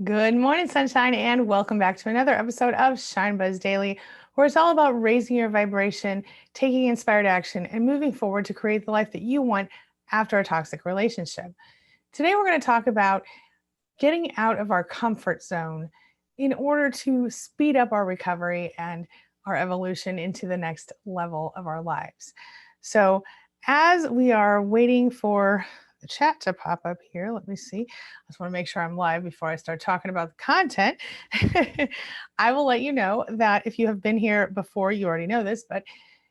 Good morning, sunshine, and welcome back to another episode of Shine Buzz Daily, where it's all about raising your vibration, taking inspired action, and moving forward to create the life that you want after a toxic relationship. Today, we're going to talk about getting out of our comfort zone in order to speed up our recovery and our evolution into the next level of our lives. So, as we are waiting for the chat to pop up here, let me see. I just want to make sure I'm live before I start talking about the content. I will let you know that if you have been here before, you already know this, but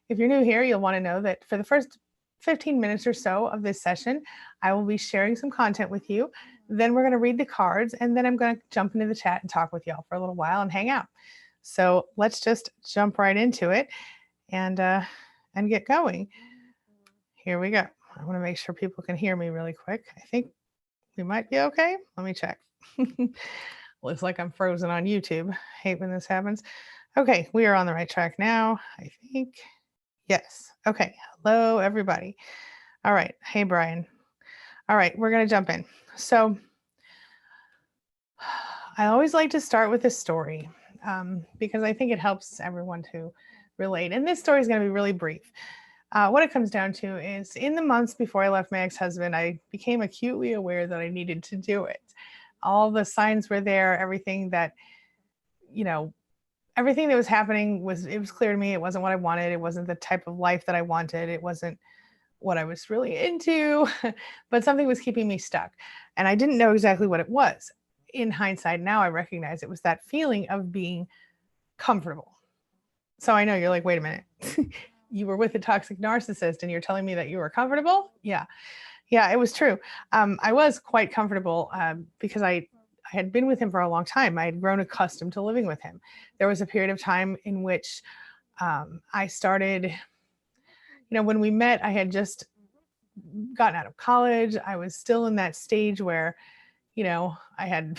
if you're new here, you'll want to know that for the first 15 minutes or so of this session, I will be sharing some content with you. Then we're going to read the cards, and then I'm going to jump into the chat and talk with y'all for a little while and hang out. So let's just jump right into it and get going. Here we go. I want to make sure people can hear me really quick. I think we might be okay. Let me check. Looks like I'm frozen on YouTube. Hate when this happens. Okay, we are on the right track now, I think. Yes. Okay. Hello, everybody. All right. Hey, Brian. All right, we're going to jump in. So I always like to start with a story because I think it helps everyone to relate. And this story is going to be really brief. What it comes down to is in the months before I left my ex-husband, I became acutely aware that I needed to do it. All the signs were there, everything that was happening it was clear to me. It wasn't what I wanted. It wasn't the type of life that I wanted. It wasn't what I was really into, but something was keeping me stuck. And I didn't know exactly what it was. In hindsight, now I recognize it was that feeling of being comfortable. So I know you're like, wait a minute. You were with a toxic narcissist and you're telling me that you were comfortable? Yeah, it was true. I was quite comfortable because I had been with him for a long time. I had grown accustomed to living with him. There was a period of time in which I started, when we met, I had just gotten out of college. I was still in that stage where, I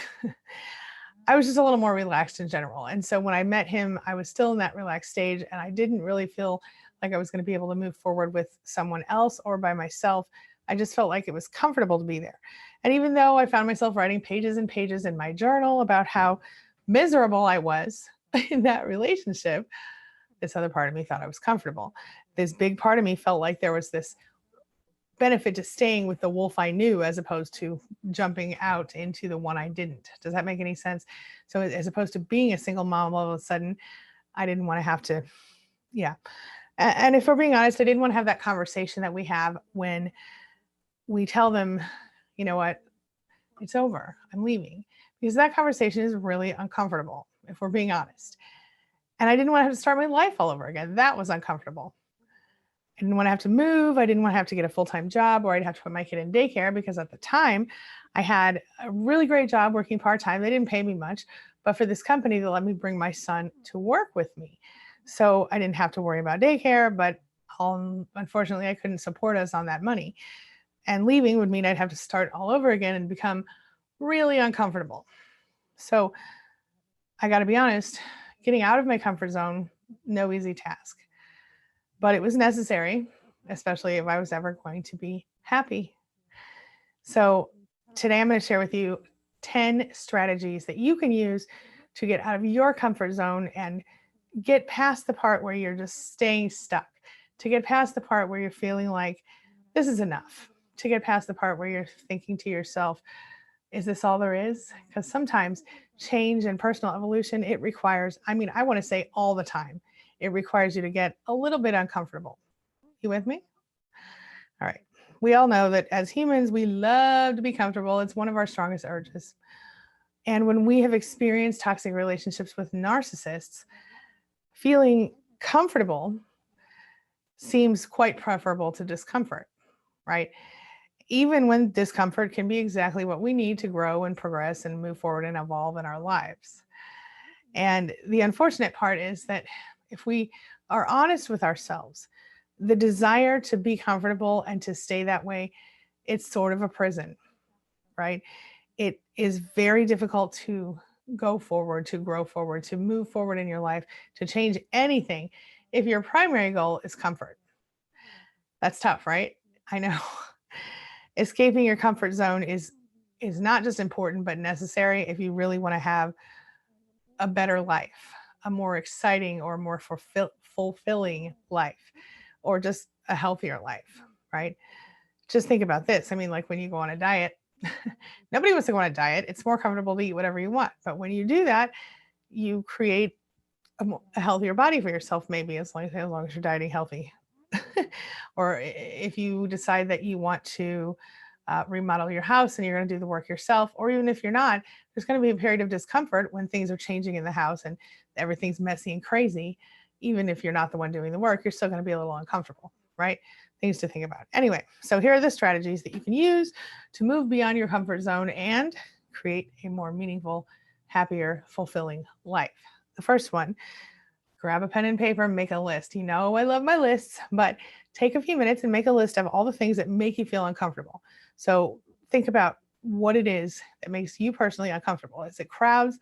was just a little more relaxed in general. And so when I met him, I was still in that relaxed stage and I didn't really feel like I was going to be able to move forward with someone else or by myself. I just felt like it was comfortable to be there. And even though I found myself writing pages and pages in my journal about how miserable I was in that relationship, this other part of me thought I was comfortable. This big part of me felt like there was this benefit to staying with the wolf I knew as opposed to jumping out into the one I didn't. Does that make any sense? So as opposed to being a single mom, all of a sudden, I didn't want to have to, yeah. And if we're being honest, I didn't want to have that conversation that we have when we tell them, you know what, it's over, I'm leaving. Because that conversation is really uncomfortable, if we're being honest. And I didn't want to have to start my life all over again. That was uncomfortable. I didn't want to have to move. I didn't want to have to get a full-time job or I'd have to put my kid in daycare because at the time I had a really great job working part-time. They didn't pay me much, but for this company, they let me bring my son to work with me. So I didn't have to worry about daycare, but unfortunately I couldn't support us on that money. And leaving would mean I'd have to start all over again and become really uncomfortable. So I got to be honest, getting out of my comfort zone, no easy task. But it was necessary, especially if I was ever going to be happy. So today I'm going to share with you 10 strategies that you can use to get out of your comfort zone and get past the part where you're just staying stuck, to get past the part where you're feeling like this is enough, to get past the part where you're thinking to yourself, is this all there is? Because sometimes change and personal evolution, it requires, I want to say all the time, it requires you to get a little bit uncomfortable. You with me? All right. We all know that as humans, we love to be comfortable. It's one of our strongest urges. And when we have experienced toxic relationships with narcissists, feeling comfortable seems quite preferable to discomfort, right? Even when discomfort can be exactly what we need to grow and progress and move forward and evolve in our lives. And the unfortunate part is that if we are honest with ourselves, the desire to be comfortable and to stay that way, it's sort of a prison, right? It is very difficult to go forward, to grow forward, to move forward in your life, to change anything if your primary goal is comfort. That's tough, right? I know. Escaping your comfort zone is is not just important, but necessary if you really want to have a better life, a more exciting or more fulfilling life, or just a healthier life, right? Just think about this. I mean, like when you go on a diet, nobody wants to go on a diet. It's more comfortable to eat whatever you want. But when you do that, you create a healthier body for yourself, maybe as long as you're dieting healthy. Or if you decide that you want to remodel your house and you're going to do the work yourself, or even if you're not, there's going to be a period of discomfort when things are changing in the house and everything's messy and crazy. Even if you're not the one doing the work, you're still going to be a little uncomfortable, right? Things to think about. Anyway, so here are the strategies that you can use to move beyond your comfort zone and create a more meaningful, happier, fulfilling life. The first one, grab a pen and paper and make a list. You know, I love my lists, but take a few minutes and make a list of all the things that make you feel uncomfortable. So think about what it is that makes you personally uncomfortable. Is it crowds?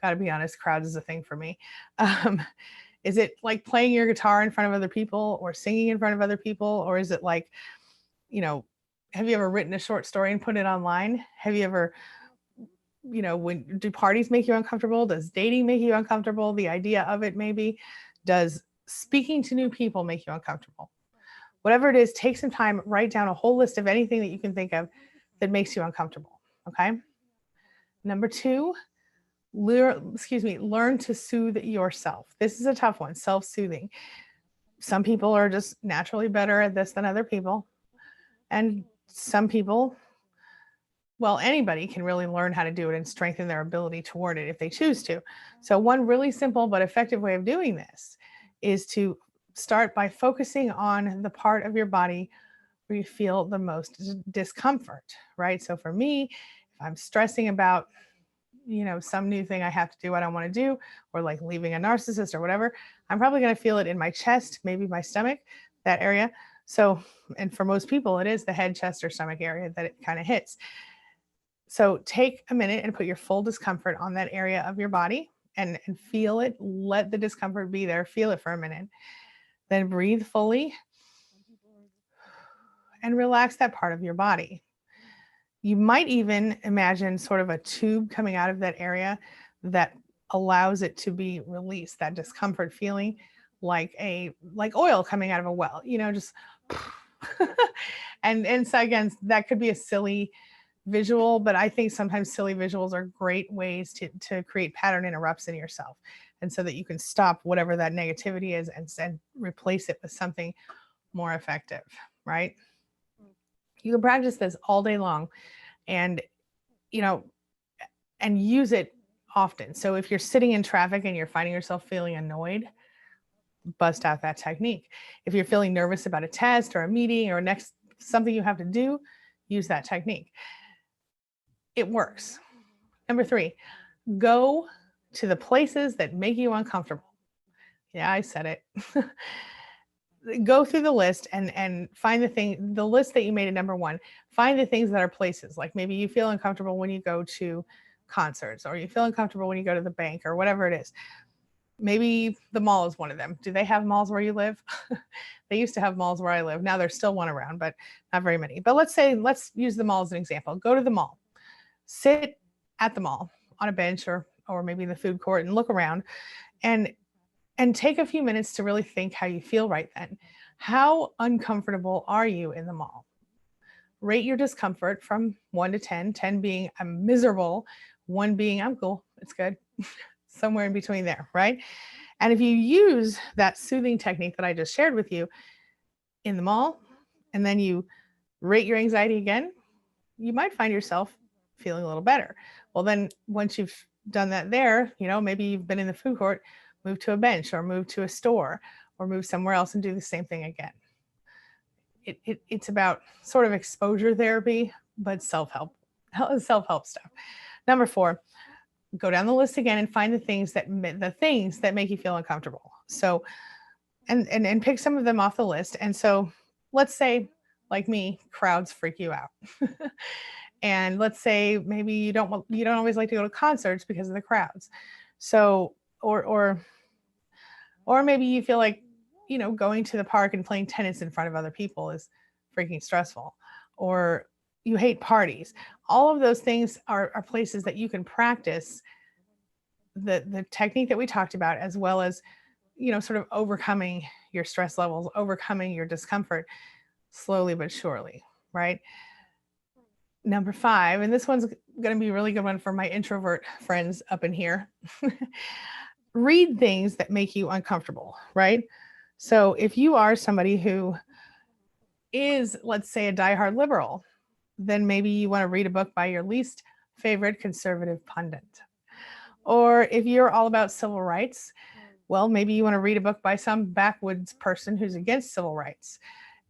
Got to be honest, crowds is a thing for me. Is it like playing your guitar in front of other people or singing in front of other people? Or is it like, have you ever written a short story and put it online? Have you ever, do parties make you uncomfortable? Does dating make you uncomfortable? The idea of it maybe. Does speaking to new people make you uncomfortable? Whatever it is, take some time, write down a whole list of anything that you can think of that makes you uncomfortable. Okay. Number two, learn to soothe yourself. This is a tough one, self-soothing. Some people are just naturally better at this than other people. And some people, well, anybody can really learn how to do it and strengthen their ability toward it if they choose to. So one really simple but effective way of doing this is to start by focusing on the part of your body where you feel the most discomfort, right? So for me, if I'm stressing about, some new thing I have to do, I don't want to do, or like leaving a narcissist or whatever, I'm probably going to feel it in my chest, maybe my stomach, that area. So, and for most people, it is the head, chest, or stomach area that it kind of hits. So take a minute and put your full discomfort on that area of your body and feel it. Let the discomfort be there. Feel it for a minute. Then breathe fully and relax that part of your body. You might even imagine sort of a tube coming out of that area that allows it to be released, that discomfort feeling, like oil coming out of a well, just and so again, that could be a silly visual, but I think sometimes silly visuals are great ways to create pattern interrupts in yourself. And so that you can stop whatever that negativity is and replace it with something more effective, right? You can practice this all day long and, and use it often. So if you're sitting in traffic and you're finding yourself feeling annoyed, bust out that technique. If you're feeling nervous about a test or a meeting or next something you have to do, use that technique. It works. Number three, go to the places that make you uncomfortable. Yeah, I said it. Go through the list and find the list that you made at number one. Find the things that are places, like maybe you feel uncomfortable when you go to concerts, or you feel uncomfortable when you go to the bank, or whatever it is. Maybe the mall is one of them. Do they have malls where you live? They used to have malls where I live. Now there's still one around, but not very many. But let's use the mall as an example. Go to the mall. Sit at the mall on a bench or maybe in the food court and look around and take a few minutes to really think how you feel right then. How uncomfortable are you in the mall? Rate your discomfort from 1 to 10, 10 being I'm miserable, 1 being I'm cool, it's good. Somewhere in between there, right? And if you use that soothing technique that I just shared with you in the mall, and then you rate your anxiety again, you might find yourself feeling a little better. Well, then once you've done that there, maybe you've been in the food court, move to a bench or move to a store or move somewhere else and do the same thing again. It's about sort of exposure therapy, but self-help stuff. Number 4, go down the list again and find the things that make you feel uncomfortable. So, and pick some of them off the list. And so let's say, like me, crowds freak you out. And let's say maybe you don't always like to go to concerts because of the crowds. So, or maybe you feel like, going to the park and playing tennis in front of other people is freaking stressful. Or, you hate parties. All of those things are places that you can practice the technique that we talked about, as well as, sort of overcoming your stress levels, overcoming your discomfort slowly but surely, right? Number 5, and this one's going to be a really good one for my introvert friends up in here. Read things that make you uncomfortable, right? So if you are somebody who is, let's say, a diehard liberal, then maybe you want to read a book by your least favorite conservative pundit. Or if you're all about civil rights, well, maybe you want to read a book by some backwoods person who's against civil rights.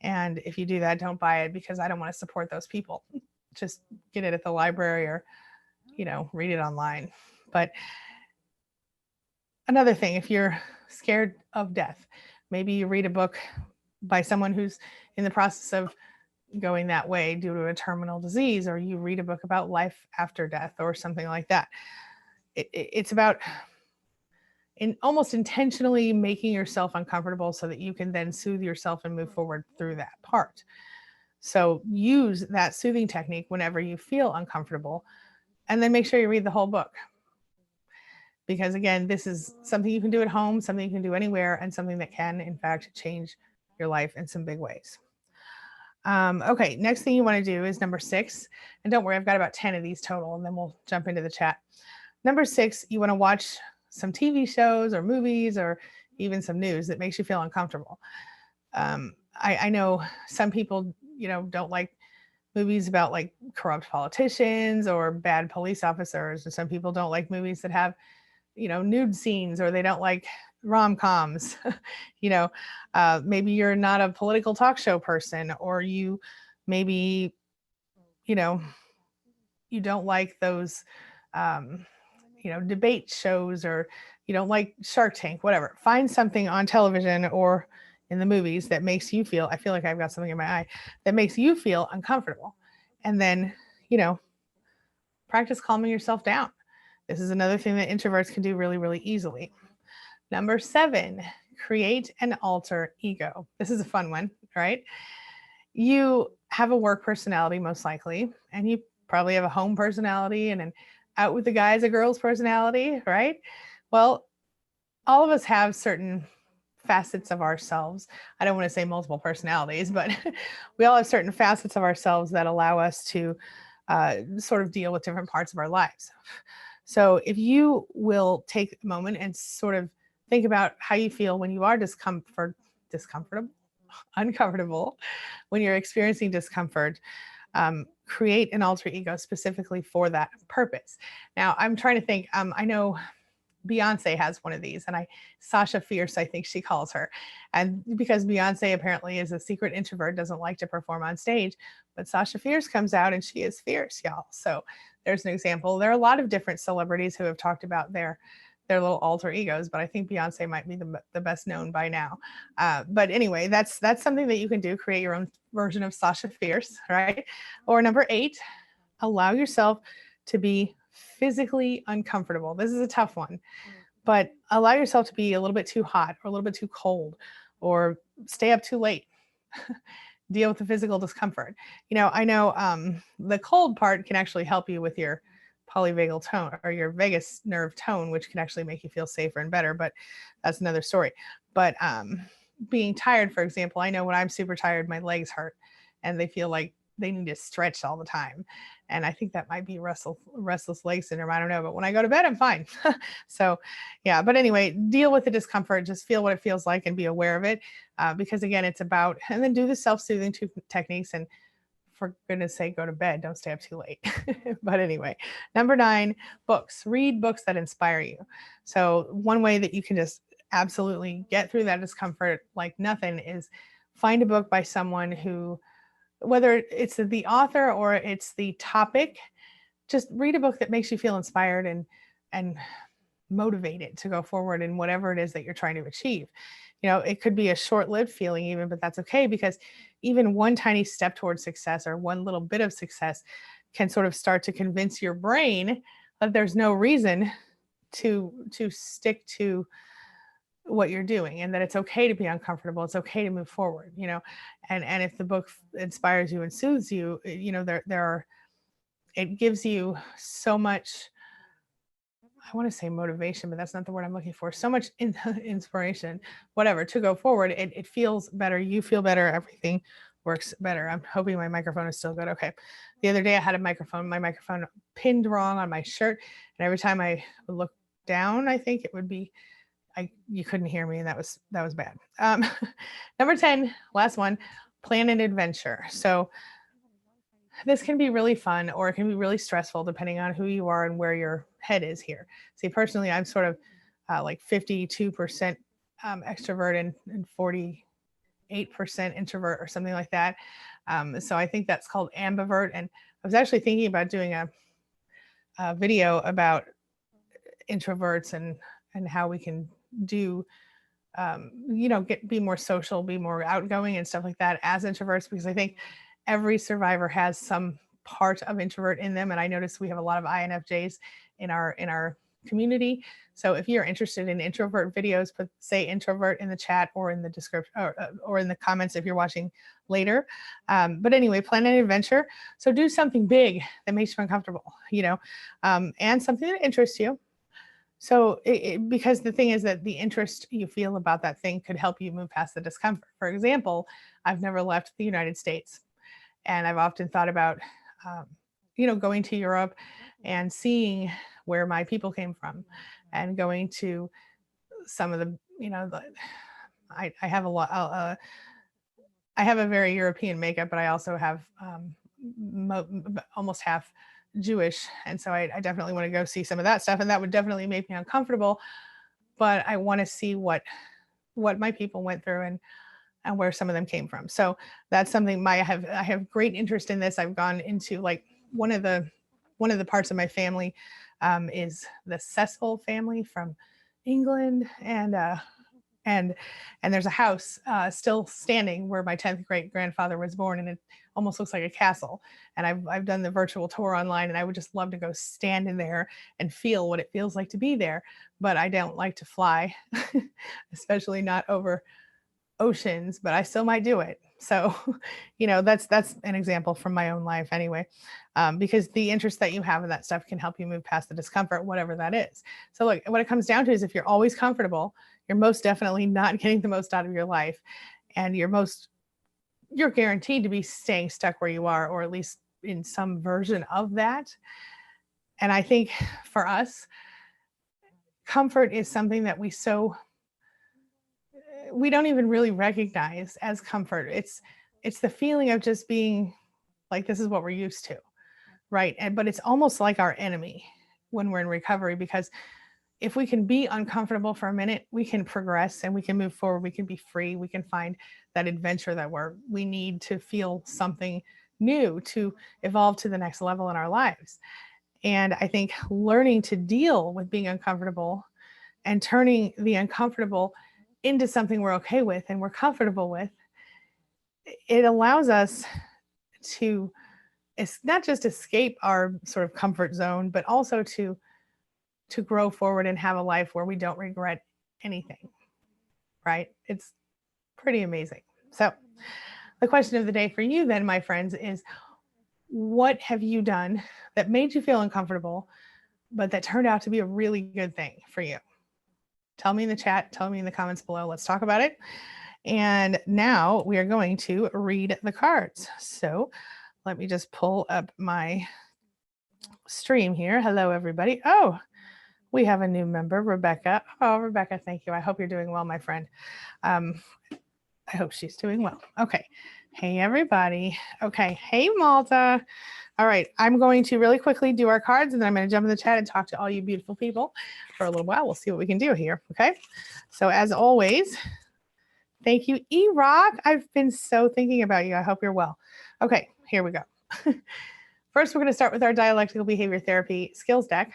And if you do that, don't buy it, because I don't want to support those people. Just get it at the library, or, read it online. But another thing, if you're scared of death, maybe you read a book by someone who's in the process of going that way due to a terminal disease, or you read a book about life after death or something like that. It's about almost intentionally making yourself uncomfortable so that you can then soothe yourself and move forward through that part. So use that soothing technique whenever you feel uncomfortable, and then make sure you read the whole book. Because again, this is something you can do at home, something you can do anywhere, and something that can, in fact, change your life in some big ways. Okay, next thing you want to do is number 6. And don't worry, I've got about 10 of these total, and then we'll jump into the chat. Number 6, you want to watch some TV shows or movies or even some news that makes you feel uncomfortable. I know some people, don't like movies about like corrupt politicians or bad police officers, or some people don't like movies that have, nude scenes, or they don't like rom-coms. Maybe you're not a political talk show person, or you maybe, you don't like those, debate shows, or you don't like Shark Tank, whatever. Find something on television or in the movies that makes you feel, I feel like I've got something in my eye, that makes you feel uncomfortable. And then, practice calming yourself down. This is another thing that introverts can do really, really easily. Number 7, create an alter ego. This is a fun one, right? You have a work personality, most likely, and you probably have a home personality and an out with the guys or girls personality, right? Well, all of us have certain facets of ourselves. I don't want to say multiple personalities, but we all have certain facets of ourselves that allow us to sort of deal with different parts of our lives. So if you will take a moment and sort of think about how you feel when you are uncomfortable, when you're experiencing discomfort, create an alter ego specifically for that purpose. Now, I'm trying to think, I know Beyonce has one of these, and Sasha Fierce, I think she calls her. And because Beyonce apparently is a secret introvert, doesn't like to perform on stage, but Sasha Fierce comes out and she is fierce, y'all. So there's an example. There are a lot of different celebrities who have talked about their little alter egos, but I think Beyonce might be the best known by now. But anyway, that's something that you can do. Create your own version of Sasha Fierce, right? Or number 8, allow yourself to be physically uncomfortable. This is a tough one, but allow yourself to be a little bit too hot or a little bit too cold, or stay up too late. Deal with the physical discomfort. I know the cold part can actually help you with your polyvagal tone, or your vagus nerve tone, which can actually make you feel safer and better, but that's another story. But being tired, for example, I know when I'm super tired, my legs hurt and they feel like they need to stretch all the time. And I think that might be restless leg syndrome. I don't know, but when I go to bed, I'm fine. So yeah, but anyway, deal with the discomfort, just feel what it feels like and be aware of it. Because again, it's about, and then do the self-soothing techniques, and for goodness sake, go to bed. Don't stay up too late. But anyway, number 9, books. Read books that inspire you. So one way that you can just absolutely get through that discomfort like nothing is find a book by someone who, whether it's the author or it's the topic, just read a book that makes you feel inspired and motivated to go forward in whatever it is that you're trying to achieve. It could be a short-lived feeling even, but that's okay, because even one tiny step towards success, or one little bit of success, can sort of start to convince your brain that there's no reason to stick to what you're doing, and that it's okay to be uncomfortable. It's okay to move forward, and if the book inspires you and soothes you, there are, it gives you so much, I want to say motivation, but that's not the word I'm looking for. So much inspiration, whatever, to go forward. It feels better. You feel better. Everything works better. I'm hoping my microphone is still good. Okay. The other day I had my microphone pinned wrong on my shirt. And every time I would look down, I think it would be, you couldn't hear me. And that was bad. Number 10, last one, plan an adventure. So this can be really fun, or it can be really stressful depending on who you are and where your head is here. See, personally, I'm sort of like 52% extrovert and 48% introvert or something like that. So I think that's called ambivert. And I was actually thinking about doing a video about introverts and how we can do, be more social, be more outgoing and stuff like that as introverts, because I think every survivor has some part of introvert in them. And I notice we have a lot of INFJs in our community. So if you're interested in introvert videos, put say introvert in the chat or in the description, or in the comments if you're watching later. But anyway, plan an adventure. So do something big that makes you uncomfortable, and something that interests you. So because the thing is that the interest you feel about that thing could help you move past the discomfort. For example, I've never left the United States. And I've often thought about, going to Europe and seeing where my people came from, and going to some of the, I have a lot, I have a very European makeup, but I also have almost half Jewish. And so I definitely want to go see some of that stuff. And that would definitely make me uncomfortable. But I want to see what my people went through and where some of them came from. So that's something I have great interest in this. I've gone into, like, one of the parts of my family is the Cecil family from England, and there's a house still standing where my 10th great grandfather was born, and it almost looks like a castle. And I've done the virtual tour online, and I would just love to go stand in there and feel what it feels like to be there. But I don't like to fly, especially not over oceans, but I still might do it. So, that's an example from my own life anyway, because the interest that you have in that stuff can help you move past the discomfort, whatever that is. So look, what it comes down to is, if you're always comfortable, you're most definitely not getting the most out of your life, and you're guaranteed to be staying stuck where you are, or at least in some version of that. And I think for us, comfort is something that we don't even really recognize as comfort. It's the feeling of just being like, this is what we're used to, right? But it's almost like our enemy when we're in recovery, because if we can be uncomfortable for a minute, we can progress and we can move forward. We can be free. We can find that adventure that we need to feel something new to evolve to the next level in our lives. And I think learning to deal with being uncomfortable and turning the uncomfortable into something we're okay with and we're comfortable with, it allows us to, it's not just escape our sort of comfort zone, but also to grow forward and have a life where we don't regret anything, right? It's pretty amazing. So the question of the day for you then, my friends, is what have you done that made you feel uncomfortable, but that turned out to be a really good thing for you? Tell me in the chat, tell me in the comments below. Let's talk about it. And now we are going to read the cards. So let me just pull up my stream here. Hello, everybody. Oh, we have a new member, Rebecca. Oh, Rebecca, thank you. I hope you're doing well, my friend. I hope she's doing well. Okay. Hey, everybody. Okay. Hey, Malta. All right. I'm going to really quickly do our cards, and then I'm going to jump in the chat and talk to all you beautiful people for a little while. We'll see what we can do here. Okay. So as always, thank you, E-Rock. I've been so thinking about you. I hope you're well. Okay. Here we go. First, we're going to start with our dialectical behavior therapy skills deck.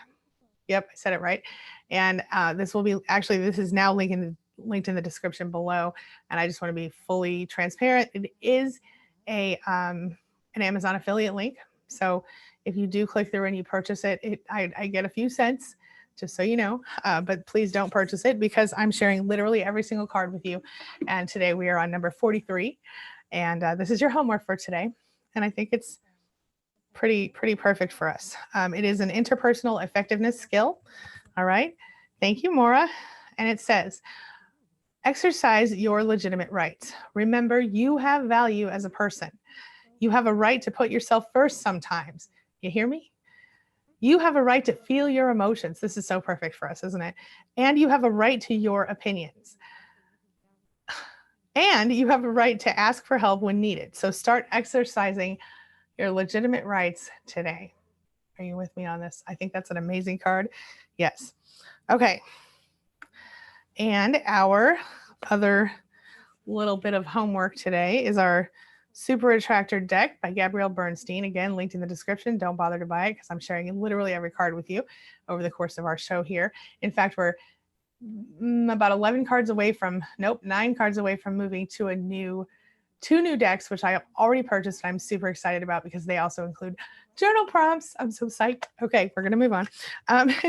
Yep, I said it right. And this will be, actually, this is now linked in the description below. And I just want to be fully transparent. It is an Amazon affiliate link. So if you do click through and you purchase it, I get a few cents. just so you know. But please don't purchase it because I'm sharing literally every single card with you. And today we are on number 43. And this is your homework for today. And I think it's pretty perfect for us. It is an interpersonal effectiveness skill. All right. Thank you, Maura. And it says, exercise your legitimate rights. Remember, you have value as a person. You have a right to put yourself first sometimes. You hear me? You have a right to feel your emotions. This is so perfect for us, isn't it? And you have a right to your opinions. And you have a right to ask for help when needed. So start exercising your legitimate rights today. Are you with me on this? I think that's an amazing card. Yes. Okay. And our other little bit of homework today is our Super Attractor deck by Gabrielle Bernstein. Again, linked in the description. Don't bother to buy it because I'm sharing literally every card with you over the course of our show here. In fact, we're about 11 cards away from, 9 cards away from moving to two new decks, which I already purchased and I'm super excited about because they also include journal prompts. I'm so psyched. Okay, we're going to move on.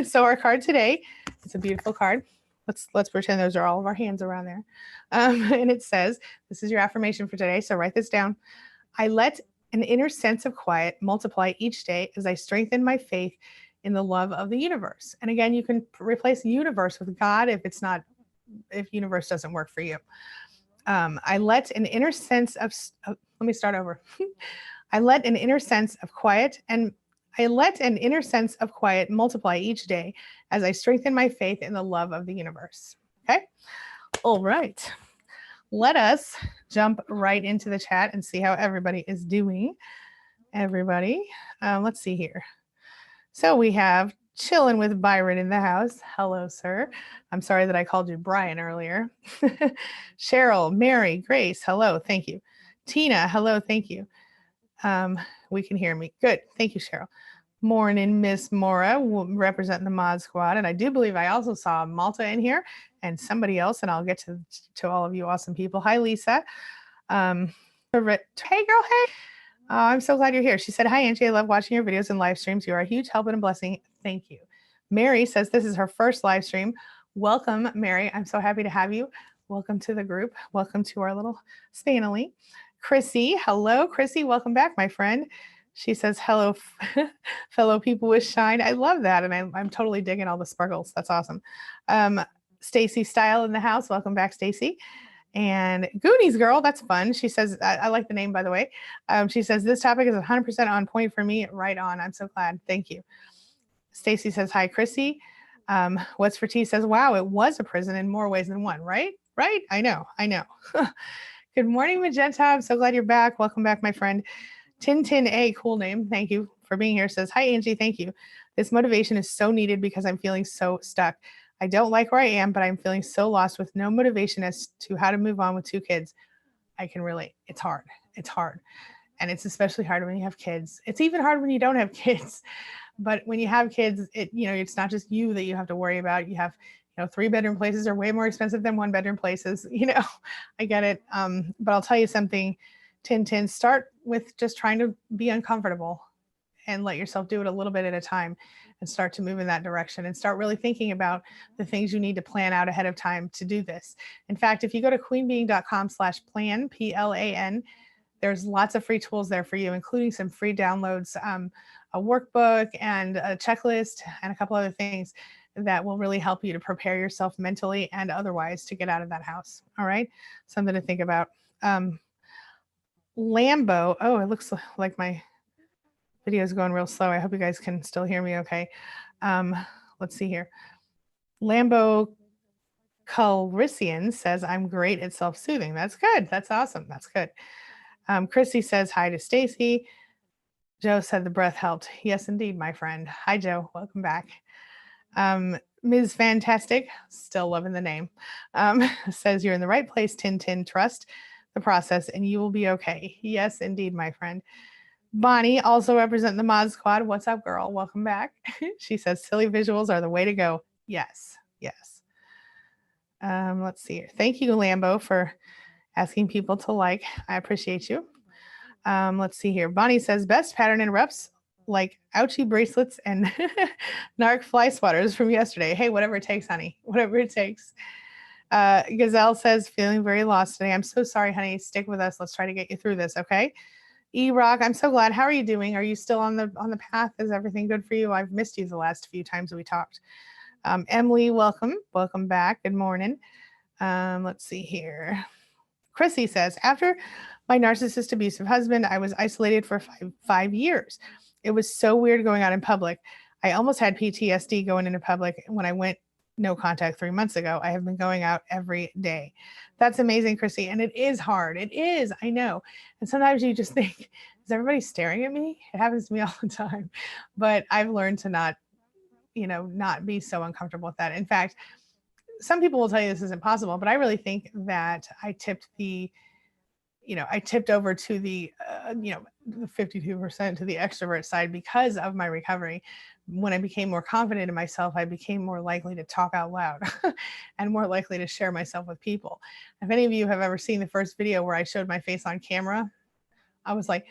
So our card today, it's a beautiful card. Let's pretend those are all of our hands around there. And it says, this is your affirmation for today. So write this down. I let an inner sense of quiet multiply each day as I strengthen my faith in the love of the universe. And again, you can replace universe with God if universe doesn't work for you. I let an inner sense of, let me start over. I let an inner sense of quiet multiply each day as I strengthen my faith in the love of the universe. Okay. All right. Let us jump right into the chat and see how everybody is doing. Everybody. Let's see here. So we have chilling with Byron in the house. Hello, sir. I'm sorry that I called you Brian earlier. Cheryl, Mary, Grace, hello. Thank you. Tina, hello. Thank you. We can hear me. Good. Thank you, Cheryl. Morning, Miss Mora, representing the Mod Squad. And I do believe I also saw Malta in here and somebody else, and I'll get to all of you awesome people. Hi, Lisa. Hey, girl. Hey. Oh, I'm so glad you're here. She said, hi, Angie. I love watching your videos and live streams. You are a huge help and a blessing. Thank you. Mary says this is her first live stream. Welcome, Mary. I'm so happy to have you. Welcome to the group. Welcome to our little family. Chrissy, hello, Chrissy. Welcome back, my friend. She says, hello, fellow people with shine. I love that. And I'm totally digging all the sparkles. That's awesome. Stacy Style in the house. Welcome back, Stacy. And Goonies Girl, that's fun. She says, I like the name, by the way. She says, this topic is 100% on point for me. Right on. I'm so glad. Thank you. Stacy says, hi, Chrissy. What's for Tea says, wow, it was a prison in more ways than one, right? Right? I know. Good morning, Magenta. I'm so glad you're back. Welcome back, my friend. Tintin A, cool name. Thank you for being here. Says, hi, Angie. Thank you. This motivation is so needed because I'm feeling so stuck. I don't like where I am, but I'm feeling so lost with no motivation as to how to move on with 2 kids. I can relate. It's hard. It's hard. And it's especially hard when you have kids. It's even hard when you don't have kids. But when you have kids, it's not just you that you have to worry about. You have, 3-bedroom places are way more expensive than 1-bedroom places. I get it. But I'll tell you something, Tintin, start with just trying to be uncomfortable and let yourself do it a little bit at a time and start to move in that direction and start really thinking about the things you need to plan out ahead of time to do this. In fact, if you go to queenbeing.com/plan, PLAN, there's lots of free tools there for you, including some free downloads, a workbook and a checklist and a couple other things that will really help you to prepare yourself mentally and otherwise to get out of that house. All right. Something to think about. Lambo. Oh, it looks like my video is going real slow. I hope you guys can still hear me okay. Let's see here. Lambo Calrissian says, I'm great at self-soothing. That's good. That's awesome. That's good. Chrissy says hi to Stacy. Joe said the breath helped. Yes, indeed, my friend. Hi, Joe. Welcome back. Ms. Fantastic, still loving the name, says you're in the right place, Tintin. Trust the process and you will be okay. Yes, indeed, my friend. Bonnie, also representing the Mod Squad. What's up, girl? Welcome back. She says silly visuals are the way to go. Yes. Let's see here. Thank you, Lambo, for asking people to like. I appreciate you. Let's see here. Bonnie says best pattern interrupts like ouchie bracelets and narc fly swatters from yesterday. Hey, whatever it takes, honey. Whatever it takes. Gazelle says, feeling very lost today. I'm so sorry, honey. Stick with us. Let's try to get you through this, okay? E-Rock, I'm so glad. How are you doing? Are you still on the path? Is everything good for you? I've missed you the last few times that we talked. Emily, welcome. Welcome back. Good morning. Let's see here. Chrissy says, after my narcissist abusive husband, I was isolated for five years. It was so weird going out in public. I almost had PTSD going into public when I went no contact 3 months ago. I have been going out every day. That's amazing, Chrissy. And it is hard. It is, I know. And sometimes you just think, is everybody staring at me? It happens to me all the time. But I've learned to not be so uncomfortable with that. In fact, some people will tell you this isn't possible, but I really think that I tipped over to the 52% to the extrovert side because of my recovery. When I became more confident in myself, I became more likely to talk out loud and more likely to share myself with people. If any of you have ever seen the first video where I showed my face on camera, I was like,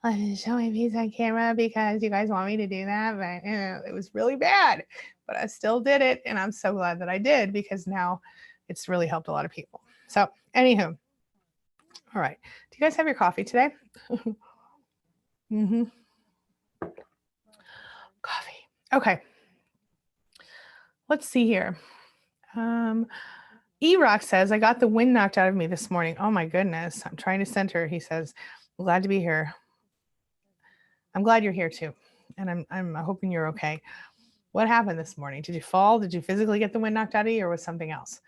I'm showing my face on camera because you guys want me to do that, but it was really bad. But I still did it, and I'm so glad that I did because now it's really helped a lot of people. So, anywho, all right. Do you guys have your coffee today? Mm-hmm. Coffee. Okay. Let's see here. E-Rock says, I got the wind knocked out of me this morning. Oh my goodness. I'm trying to center. He says, I'm glad to be here. I'm glad you're here too. And I'm hoping you're okay. What happened this morning? Did you fall? Did you physically get the wind knocked out of you or was something else?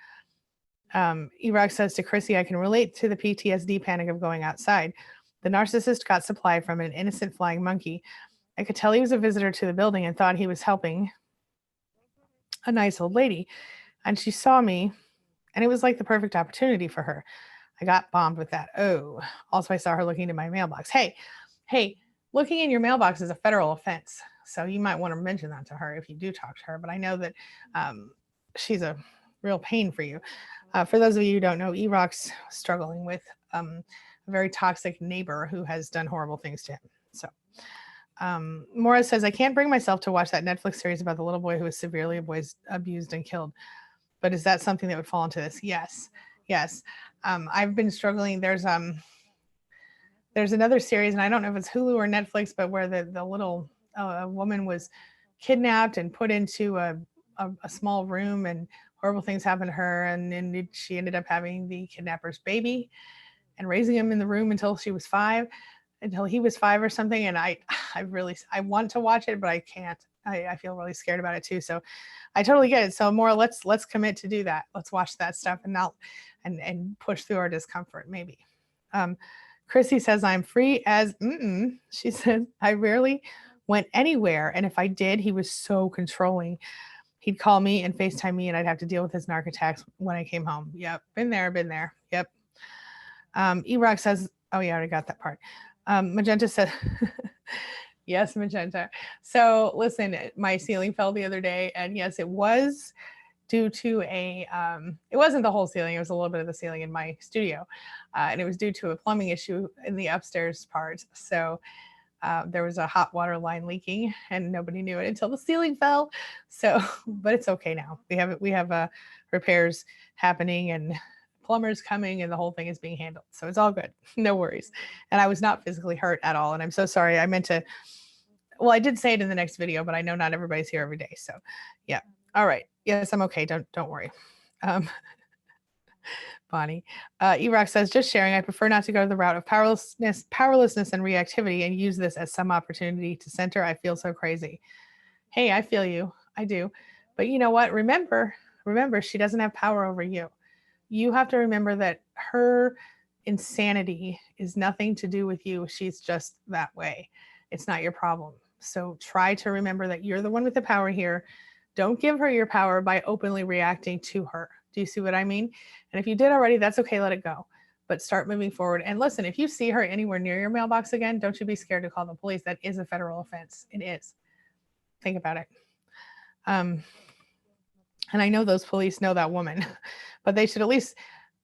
E-Rock says to Chrissy, I can relate to the PTSD panic of going outside. The narcissist got supply from an innocent flying monkey. I could tell he was a visitor to the building and thought he was helping a nice old lady. And she saw me, and it was like the perfect opportunity for her. I got bombed with that. Oh, also I saw her looking into my mailbox. Hey, looking in your mailbox is a federal offense. So you might want to mention that to her if you do talk to her. But I know that she's a real pain for you. For those of you who don't know, E-Rock's struggling with a very toxic neighbor who has done horrible things to him. So Maura says, I can't bring myself to watch that Netflix series about the little boy who was severely abused and killed. But is that something that would fall into this? Yes. I've been struggling. There's another series, and I don't know if it's Hulu or Netflix, but where the little woman was kidnapped and put into a small room, and horrible things happened to her, and then she ended up having the kidnapper's baby and raising him in the room until he was 5 or something. And I want to watch it, but I can't. I feel really scared about it too. So I totally get it. So Maura, let's commit to do that. Let's watch that stuff and push through our discomfort maybe. Chrissy says, I'm free as She said, I rarely went anywhere. And if I did, he was so controlling. He'd call me and FaceTime me and I'd have to deal with his narc attacks when I came home. Yep. Been there. Yep. E-Rock says, oh yeah, I already got that part. Magenta said, yes, Magenta. So listen, my ceiling fell the other day, and yes, it was due to it wasn't the whole ceiling, it was a little bit of the ceiling in my studio. And it was due to a plumbing issue in the upstairs part. So there was a hot water line leaking and nobody knew it until the ceiling fell. So, but it's okay now. We have repairs happening and plumbers coming and the whole thing is being handled. So it's all good. No worries. And I was not physically hurt at all. And I'm so sorry. I meant to, well, I did say it in the next video, but I know not everybody's here every day. So yeah. All right. Yes, I'm okay. Don't worry. Bonnie. E-Rock says, just sharing, I prefer not to go to the route of powerlessness and reactivity and use this as some opportunity to center. I feel so crazy. Hey, I feel you. I do. But you know what? Remember, she doesn't have power over you. You have to remember that her insanity is nothing to do with you. She's just that way. It's not your problem. So try to remember that you're the one with the power here. Don't give her your power by openly reacting to her. Do you see what I mean? And if you did already, that's okay. Let it go. But start moving forward. And listen, if you see her anywhere near your mailbox again, don't you be scared to call the police. That is a federal offense. It is. Think about it. And I know those police know that woman, but they should at least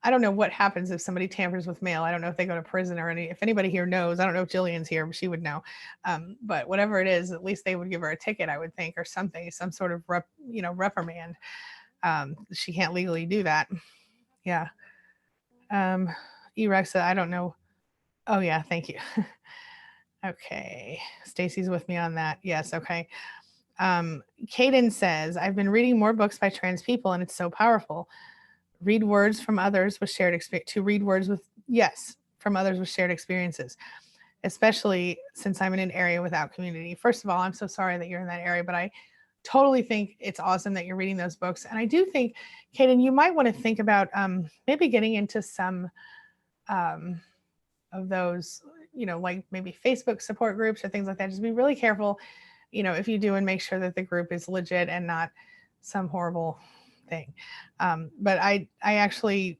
I don't know what happens if somebody tampers with mail. I don't know if they go to prison or if anybody here knows. I don't know if Jillian's here, but she would know. But whatever it is, at least they would give her a ticket, I would think, or something, some sort of reprimand. She can't legally do that. Yeah. Erexa, I don't know. Oh yeah, thank you. Okay. Stacy's with me on that. Yes, okay. Kaden says, I've been reading more books by trans people and it's so powerful. Read words from others with shared experience, to read words with, yes, from others with shared experiences, especially since I'm in an area without community. First of all, I'm so sorry that you're in that area, but I totally think it's awesome that you're reading those books. And I do think, Kaden, you might want to think about maybe getting into some of those, like maybe Facebook support groups or things like that. Just be really careful, if you do, and make sure that the group is legit and not some horrible thing. But I actually,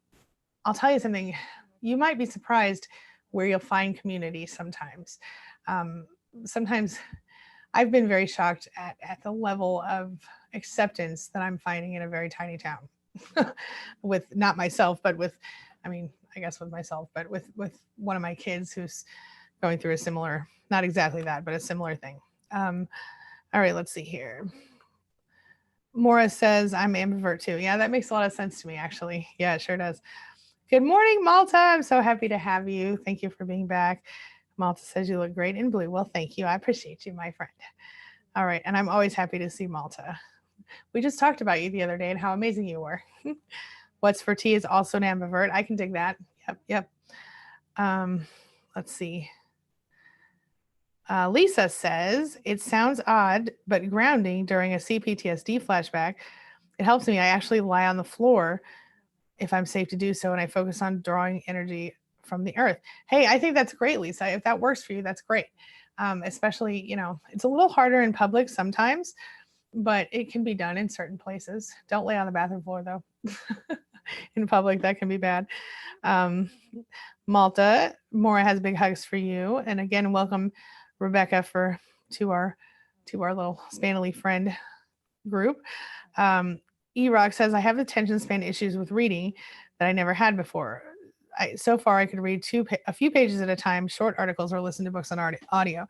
I'll tell you something, you might be surprised where you'll find community sometimes. Sometimes I've been very shocked at the level of acceptance that I'm finding in a very tiny town with not myself, but with, I guess with myself, but with one of my kids who's going through a similar, not exactly that, but a similar thing. All right, let's see here. Mora says, I'm ambivert too. Yeah, that makes a lot of sense to me, actually. Yeah, it sure does. Good morning, Malta. I'm so happy to have you. Thank you for being back. Malta says you look great in blue. Well, thank you. I appreciate you, my friend. All right, and I'm always happy to see Malta. We just talked about you the other day and how amazing you were. What's for tea is also an ambivert. I can dig that. Yep. Let's see. Lisa says, it sounds odd, but grounding during a CPTSD flashback. It helps me. I actually lie on the floor if I'm safe to do so, and I focus on drawing energy from the earth. Hey, I think that's great, Lisa. If that works for you, that's great. Especially, it's a little harder in public sometimes, but it can be done in certain places. Don't lay on the bathroom floor, though. In public, that can be bad. Malta, Maura has big hugs for you. And again, welcome Rebecca to our little Spanily friend group. E-Rock says, I have attention span issues with reading that I never had before. So far, I could read a few pages at a time, short articles, or listen to books on audio.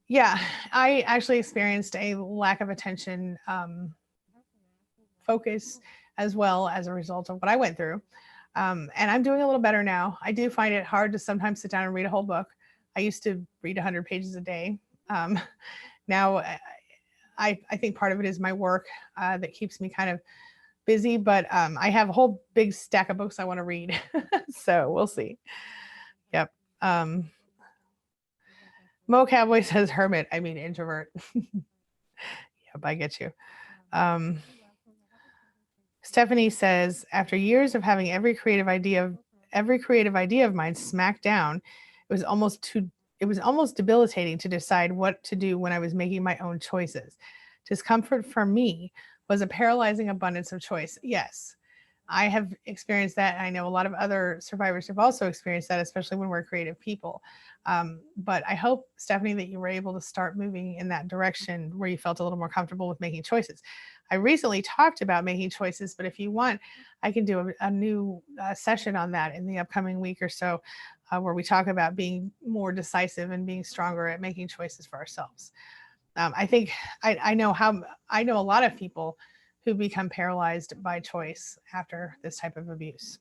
Yeah, I actually experienced a lack of attention focus as well as a result of what I went through. And I'm doing a little better now. I do find it hard to sometimes sit down and read a whole book. I used to read 100 pages a day. Now, I think part of it is my work that keeps me kind of busy, but I have a whole big stack of books I want to read. So we'll see. Yep. Mo Cowboy says hermit. I mean introvert. Yep, I get you. Stephanie says, after years of having every creative idea of mine smacked down, it was almost debilitating to decide what to do when I was making my own choices. Discomfort for me was a paralyzing abundance of choice. Yes, I have experienced that. And I know a lot of other survivors have also experienced that, especially when we're creative people. But I hope, Stephanie, that you were able to start moving in that direction where you felt a little more comfortable with making choices. I recently talked about making choices, but if you want, I can do a new session on that in the upcoming week or so, where we talk about being more decisive and being stronger at making choices for ourselves. I think I know a lot of people who become paralyzed by choice after this type of abuse.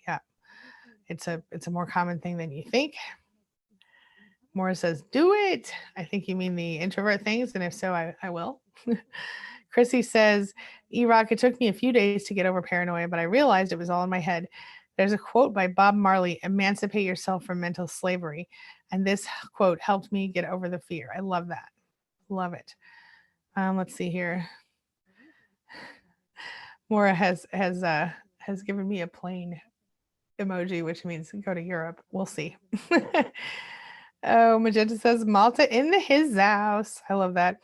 Yeah, it's a more common thing than you think. Maura says, do it. I think you mean the introvert things, and if so, I will. Chrissy says, E-Rock, it took me a few days to get over paranoia, but I realized it was all in my head. There's a quote by Bob Marley, emancipate yourself from mental slavery. And this quote helped me get over the fear. I love that. Love it. Let's see here. Maura has given me a plane emoji, which means go to Europe. We'll see. Oh, Magenta says Malta in the his house. I love that.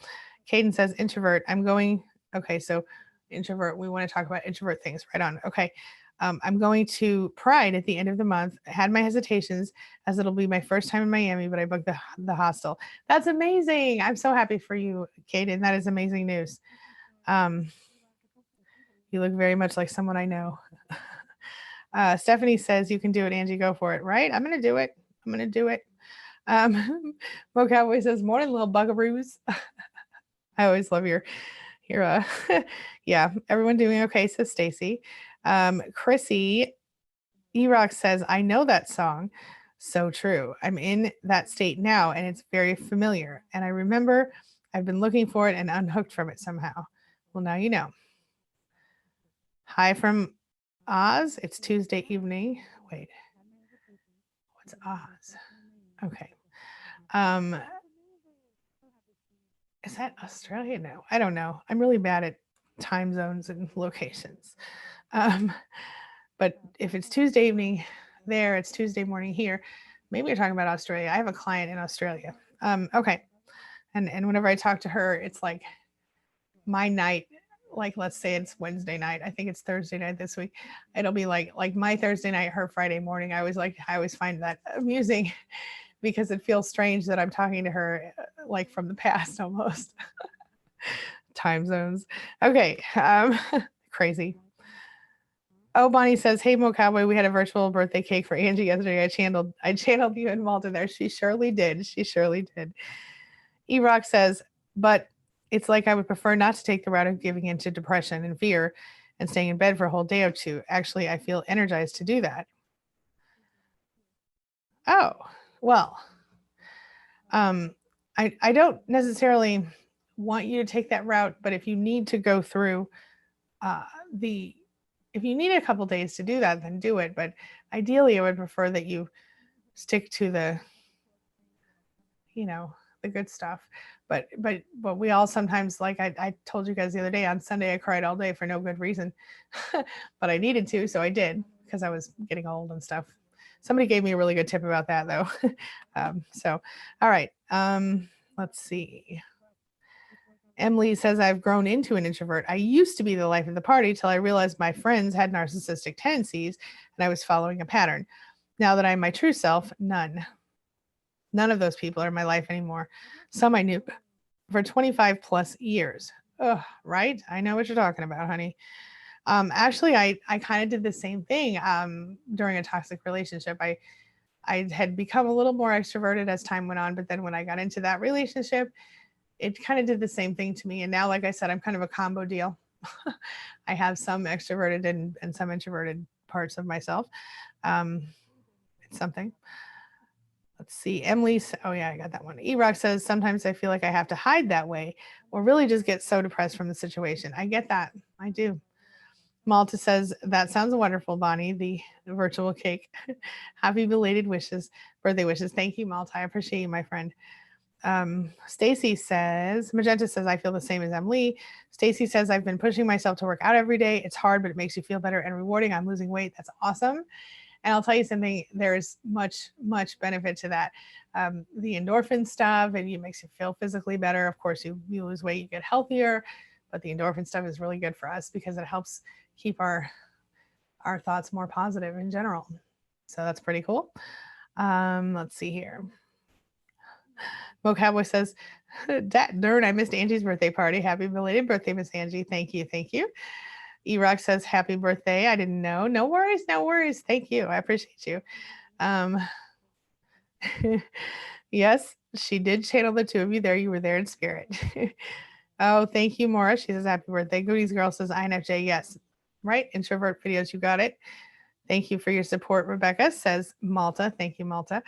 Caden says introvert. Okay, so introvert. We want to talk about introvert things. Right on. Okay. I'm going to Pride at the end of the month. I had my hesitations as it'll be my first time in Miami, but I booked the hostel. That's amazing. I'm so happy for you, Caden. That is amazing news. You look very much like someone I know. Stephanie says, you can do it, Angie, go for it. Right? I'm going to do it. I'm going to do it. Mo Cowboy says, morning, little bugaroos. I always love your yeah, everyone doing okay, says Stacy. Chrissy E-Rock says, I know that song. So true. I'm in that state now and it's very familiar. And I remember I've been looking for it and unhooked from it somehow. Well, now you know. Hi from Oz. It's Tuesday evening. Wait, what's Oz? Okay. Is that Australia? No, I don't know. I'm really bad at time zones and locations. But if it's Tuesday evening there, it's Tuesday morning here. Maybe you're talking about Australia. I have a client in Australia. Okay. And whenever I talk to her, it's like my night, like let's say it's Wednesday night. I think it's Thursday night this week. It'll be like my Thursday night, her Friday morning. I always find that amusing because it feels strange that I'm talking to her like from the past almost. Time zones. Okay. Crazy. Oh, Bonnie says, hey, Mo Cowboy, we had a virtual birthday cake for Angie yesterday. I channeled you and Malta there. She surely did. She surely did. E-Rock says, but it's like I would prefer not to take the route of giving into depression and fear and staying in bed for a whole day or two. Actually, I feel energized to do that. Oh, well, I don't necessarily want you to take that route, but if you need to go through if you need a couple days to do that, then do it. But ideally, I would prefer that you stick to the good stuff. But we all sometimes, like I told you guys the other day, on Sunday I cried all day for no good reason, but I needed to, so I did because I was getting old and stuff. Somebody gave me a really good tip about that though. So, all right. Let's see. Emily says, I've grown into an introvert. I used to be the life of the party till I realized my friends had narcissistic tendencies and I was following a pattern. Now that I'm my true self, none of those people are in my life anymore. Some I knew for 25 plus years. Ugh, right? I know what you're talking about, honey. Actually, I kind of did the same thing during a toxic relationship. I had become a little more extroverted as time went on, but then when I got into that relationship, it kind of did the same thing to me. And now, like I said, I'm kind of a combo deal. I have some extroverted and some introverted parts of myself. It's something. Let's see. Emily, oh yeah, I got that one. E-Rock says, sometimes I feel like I have to hide that way or really just get so depressed from the situation. I get that. I do. Malta says, that sounds wonderful, Bonnie, the virtual cake. Happy belated birthday wishes. Thank you, Malta. I appreciate you, my friend. Stacy says, Magenta says, I feel the same as Emily. Stacy says, I've been pushing myself to work out every day. It's hard, but it makes you feel better and rewarding. I'm losing weight. That's awesome. And I'll tell you something, there's much benefit to that. The endorphin stuff, and it makes you feel physically better. Of course, you lose weight, you get healthier, but the endorphin stuff is really good for us because it helps keep our thoughts more positive in general. So that's pretty cool. Let's see here. Mo Cowboy says, darn, I missed Angie's birthday party. Happy belated birthday, Miss Angie. Thank you. E-Rock says, happy birthday. I didn't know. No worries. Thank you. I appreciate you. Yes, she did channel the two of you there. You were there in spirit. Oh, thank you, Maura. She says, happy birthday. Goodies Girl says, INFJ. Yes. Right? Introvert videos. You got it. Thank you for your support, Rebecca, says Malta. Thank you, Malta.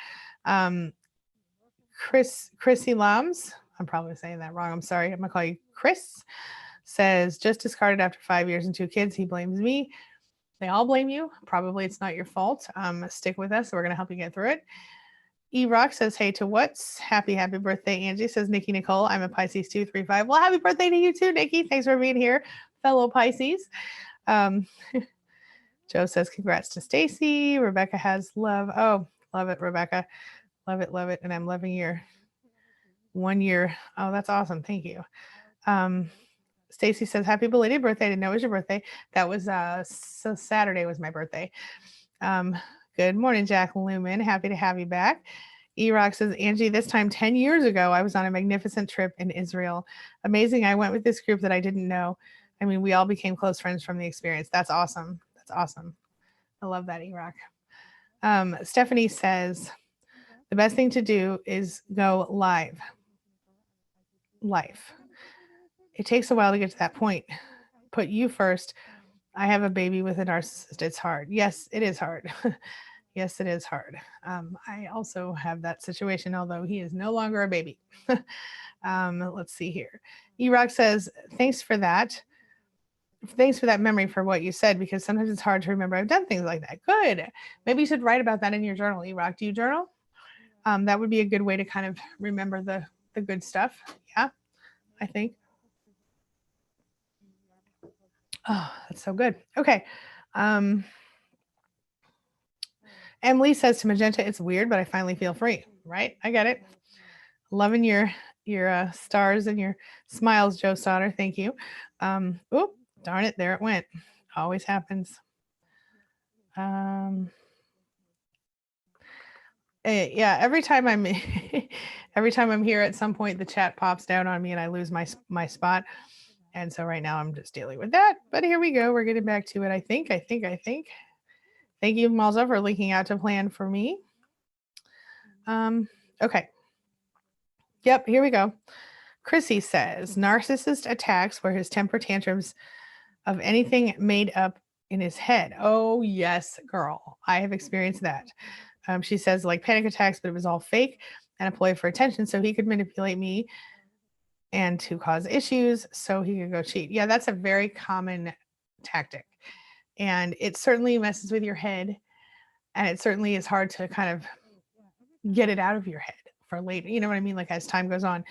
Chrissy Lams. I'm probably saying that wrong. I'm sorry. I'm going to call you Chris. Says, just discarded after 5 years and 2 kids. He blames me. They all blame you. Probably it's not your fault. Stick with us. We're going to help you get through it. E-Rock says, hey to what's happy birthday, Angie, says Nikki Nicole. I'm a Pisces 235. Well, happy birthday to you too, Nikki. Thanks for being here, fellow Pisces. Joe says, congrats to Stacy. Rebecca has love. Oh, love it, Rebecca. Love it. And I'm loving your 1 year. Oh, that's awesome. Thank you. Stacy says, happy belated birthday. I didn't know it was your birthday. That was so Saturday was my birthday. Good morning, Jack Lumen. Happy to have you back. E-Rock says, Angie, this time 10 years ago, I was on a magnificent trip in Israel. Amazing. I went with this group that I didn't know. I mean, we all became close friends from the experience. That's awesome. I love that, E-Rock. Stephanie says, the best thing to do is go live. Life. It takes a while to get to that point. Put you first. I have a baby with a narcissist. It's hard. Yes, it is hard. Yes, it is hard. I also have that situation, although he is no longer a baby. Let's see here. E-Rock says, thanks for that. Thanks for that memory for what you said, because sometimes it's hard to remember I've done things like that. Good. Maybe you should write about that in your journal, E-Rock. Do you journal? That would be a good way to kind of remember the good stuff. Yeah, I think. Oh, that's so good. Okay. Emily says to Magenta, it's weird, but I finally feel free. Right? I get it. Loving your stars and your smiles, Joe Stoddard. Thank you. Oop, darn it. There it went. Always happens. Yeah, every time I'm here, at some point the chat pops down on me and I lose my spot. And so right now I'm just dealing with that. But here we go. We're getting back to it. I think. Thank you, Malza, for linking out to plan for me. Okay. Yep, here we go. Chrissy says, narcissist attacks where his temper tantrums of anything made up in his head. Oh, yes, girl. I have experienced that. She says, like panic attacks, but it was all fake and a ploy for attention so he could manipulate me and to cause issues so he could go cheat. Yeah, that's a very common tactic. And it certainly messes with your head. And it certainly is hard to kind of get it out of your head for later. You know what I mean? Like as time goes on.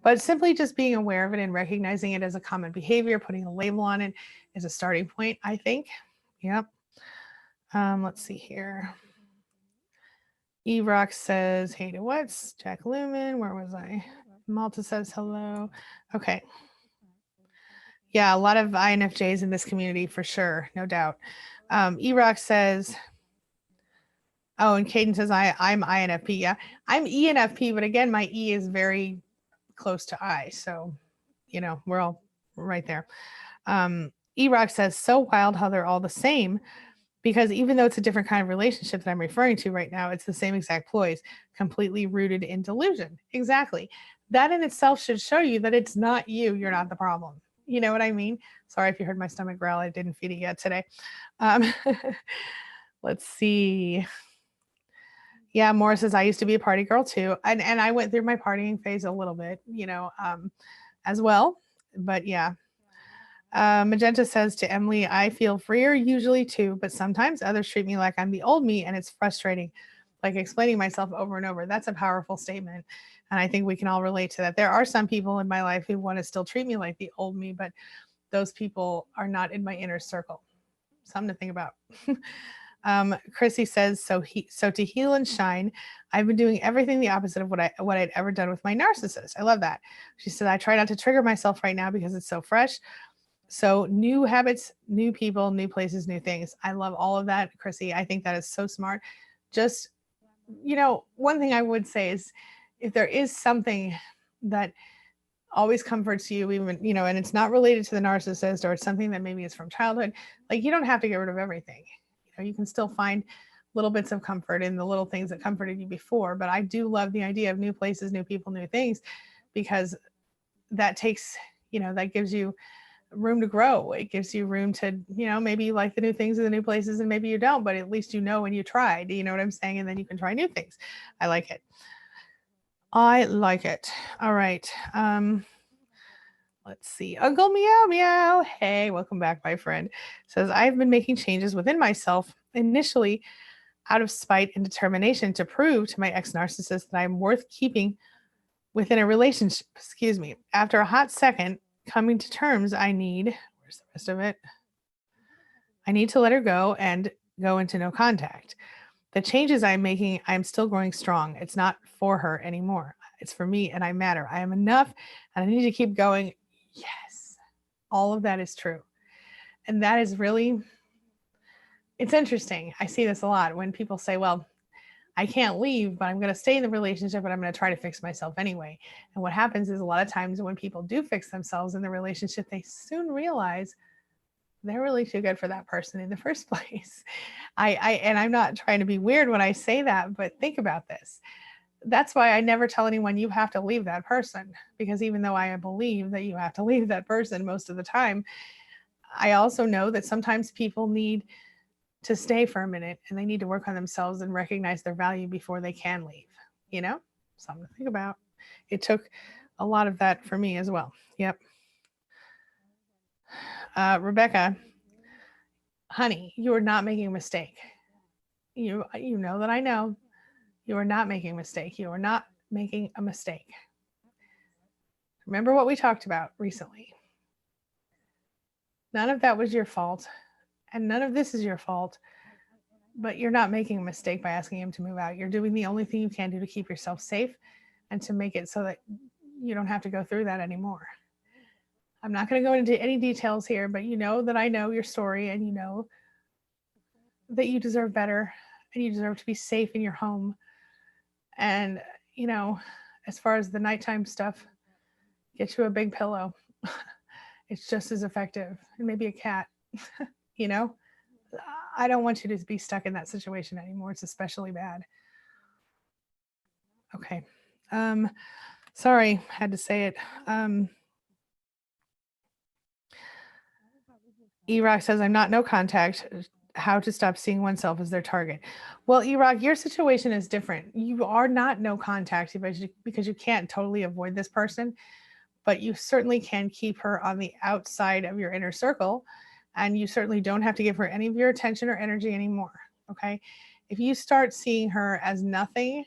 But simply just being aware of it and recognizing it as a common behavior, putting a label on it is a starting point, I think. Yep. Let's see here. E-Rock says, hey to what's? Jack Lumen, where was I? Malta says hello. Okay. Yeah, a lot of INFJs in this community for sure, no doubt. E-Rock says, oh, and Caden says, I'm INFP. Yeah, I'm ENFP, but again, my E is very close to I. So, you know, we're all right there. E-Rock says, so wild how they're all the same, because even though it's a different kind of relationship that I'm referring to right now, it's the same exact ploys, completely rooted in delusion. Exactly. That in itself should show you that it's not you. You're not the problem. You know what I mean? Sorry if you heard my stomach growl. I didn't feed it yet today. Let's see. Yeah, Morris says, I used to be a party girl too. And I went through my partying phase a little bit, you know, as well. But yeah. Magenta says to Emily, I feel freer usually too, but sometimes others treat me like I'm the old me and it's frustrating, like explaining myself over and over. That's a powerful statement. And I think we can all relate to that. There are some people in my life who want to still treat me like the old me, but those people are not in my inner circle. Something to think about. Chrissy says, so to heal and shine, I've been doing everything the opposite of what I'd ever done with my narcissist. I love that. She said, I try not to trigger myself right now because it's so fresh. So new habits, new people, new places, new things. I love all of that, Chrissy. I think that is so smart. Just, you know, one thing I would say is if there is something that always comforts you, even, you know, and it's not related to the narcissist or it's something that maybe is from childhood, like you don't have to get rid of everything. You know, you can still find little bits of comfort in the little things that comforted you before. But I do love the idea of new places, new people, new things, because that takes, you know, that gives you room to grow. It gives you room to, you know, maybe you like the new things in the new places and maybe you don't, but at least you know when you tried, you know what I'm saying? And then you can try new things. I like it. I like it. All right. Let's see. Uncle Meow Meow. Hey, welcome back, my friend. Says, I've been making changes within myself initially out of spite and determination to prove to my ex-narcissist that I'm worth keeping within a relationship. Excuse me. After a hot second, coming to terms, where's the rest of it? I need to let her go and go into no contact. The changes I'm making, I'm still growing strong. It's not for her anymore. It's for me and I matter. I am enough and I need to keep going. Yes, all of that is true. And that is really, it's interesting. I see this a lot when people say, well, I can't leave, but I'm going to stay in the relationship and I'm going to try to fix myself anyway. And what happens is a lot of times when people do fix themselves in the relationship, they soon realize they're really too good for that person in the first place. And I'm not trying to be weird when I say that, but think about this. That's why I never tell anyone you have to leave that person, because even though I believe that you have to leave that person most of the time, I also know that sometimes people need to stay for a minute and they need to work on themselves and recognize their value before they can leave, you know? Something to think about. It took a lot of that for me as well. Yep. Rebecca, honey, you are not making a mistake. You know that I know. You are not making a mistake. You are not making a mistake. Remember what we talked about recently. None of that was your fault, and none of this is your fault, but you're not making a mistake by asking him to move out. You're doing the only thing you can do to keep yourself safe and to make it so that you don't have to go through that anymore. I'm not going to go into any details here, but you know that I know your story, and you know that you deserve better, and you deserve to be safe in your home. And, you know, as far as the nighttime stuff, get you a big pillow. It's just as effective. And maybe a cat, you know? I don't want you to be stuck in that situation anymore. It's especially bad. Okay. Sorry, had to say it. E-Rock says, I'm not no contact. How to stop seeing oneself as their target. Well, E-Rock, your situation is different. You are not no contact because you can't totally avoid this person, but you certainly can keep her on the outside of your inner circle, and you certainly don't have to give her any of your attention or energy anymore, okay? If you start seeing her as nothing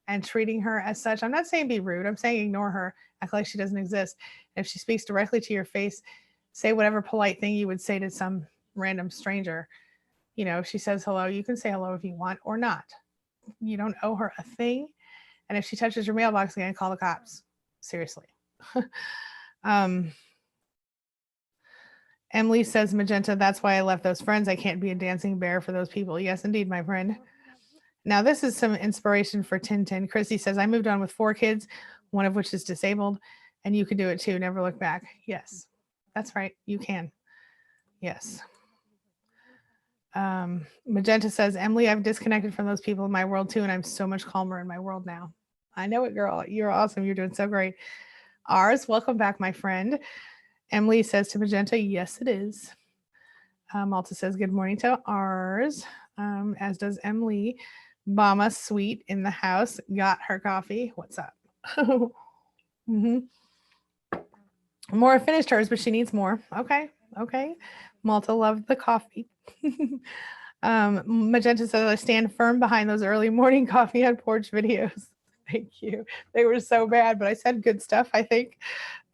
and treating her as such, I'm not saying be rude, I'm saying ignore her, act like she doesn't exist. And if she speaks directly to your face, say whatever polite thing you would say to some random stranger. You know, if she says hello, you can say hello if you want or not. You don't owe her a thing. And if she touches your mailbox again, call the cops. Seriously. Emily says, Magenta, that's why I left those friends. I can't be a dancing bear for those people. Yes, indeed, my friend. Now, this is some inspiration for Tintin. Chrissy says, I moved on with 4 kids, one of which is disabled, and you can do it too. Never look back. Yes, that's right. You can. Yes. Magenta says, Emily, I've disconnected from those people in my world too, and I'm so much calmer in my world now. I know it, girl. You're awesome. You're doing so great. Ours, welcome back, my friend. Emily says to Magenta, yes, it is. Malta says, good morning to ours, as does Emily. Mama Sweet in the house, got her coffee. What's up? Mm-hmm. Maura finished hers, but she needs more. Okay. Malta loved the coffee. Magenta says, I stand firm behind those early morning coffee on porch videos. Thank you. They were so bad, but I said good stuff, I think.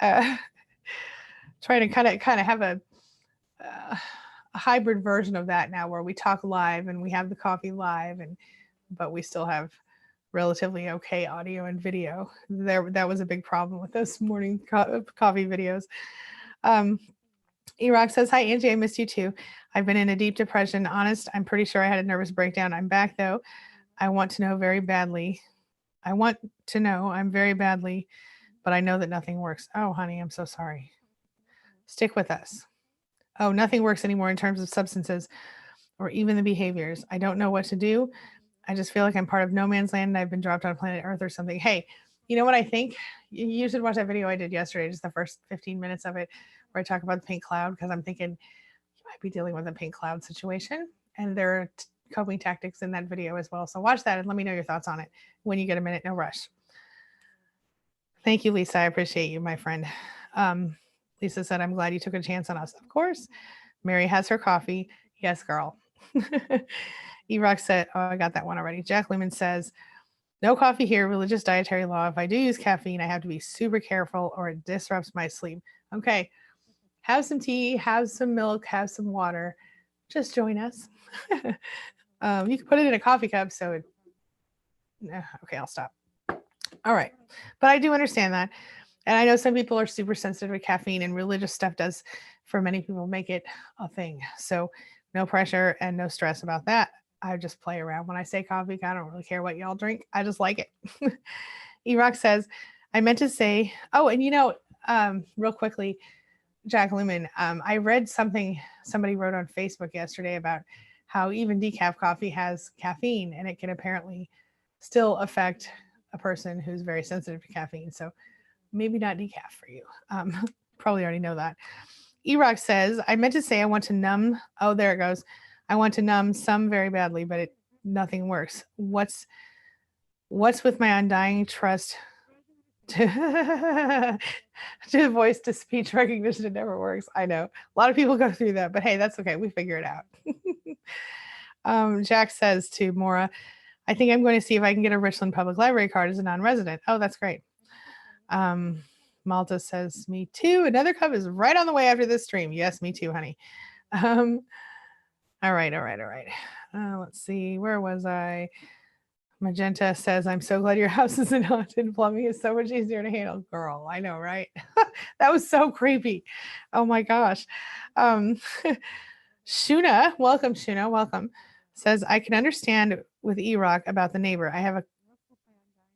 Trying to kind of have a hybrid version of that now, where we talk live and we have the coffee live, but we still have relatively okay audio and video. That was a big problem with those morning coffee videos. E-Rock says, hi, Angie, I missed you too. I've been in a deep depression. Honest, I'm pretty sure I had a nervous breakdown. I'm back though. I want to know I'm very badly, but I know that nothing works. Oh, honey, I'm so sorry. Stick with us. Oh, nothing works anymore in terms of substances or even the behaviors. I don't know what to do. I just feel like I'm part of no man's land and I've been dropped on planet Earth or something. Hey, you know what I think? You should watch that video I did yesterday, just the first 15 minutes of it, where I talk about the pink cloud, because I'm thinking you might be dealing with a pink cloud situation. And there are coping tactics in that video as well. So watch that and let me know your thoughts on it when you get a minute. No rush. Thank you, Lisa. I appreciate you, my friend. Lisa said, I'm glad you took a chance on us. Of course. Mary has her coffee. Yes, girl. E-Rock said, oh, I got that one already. Jack Lehman says, no coffee here, religious dietary law. If I do use caffeine, I have to be super careful or it disrupts my sleep. Okay. Have some tea, have some milk, have some water. Just join us. You can put it in a coffee cup. So okay, I'll stop. All right. But I do understand that. And I know some people are super sensitive to caffeine, and religious stuff does, for many people, make it a thing. So no pressure and no stress about that. I just play around. When I say coffee, I don't really care what y'all drink. I just like it. E-Rock says, I meant to say, oh, and real quickly, Jack Lumen, I read something somebody wrote on Facebook yesterday about how even decaf coffee has caffeine and it can apparently still affect a person who's very sensitive to caffeine. So maybe not decaf for you. Probably already know that. Erock says, I meant to say I want to numb. Oh, there it goes. I want to numb some very badly, but nothing works. What's with my undying trust to, to voice to speech recognition? It never works. I know a lot of people go through that, but hey, that's okay. We figure it out. Jack says to Mora, I think I'm going to see if I can get a Richland Public Library card as a non-resident. Oh, that's great. Malta says, me too. Another cup is right on the way after this stream. Yes, me too, honey. All right. Let's see. Where was I? Magenta says, I'm so glad your house isn't haunted. Plumbing is so much easier to handle. Girl, I know, right? That was so creepy. Oh my gosh. Shuna, welcome. Says, I can understand with E-Rock about the neighbor. I have a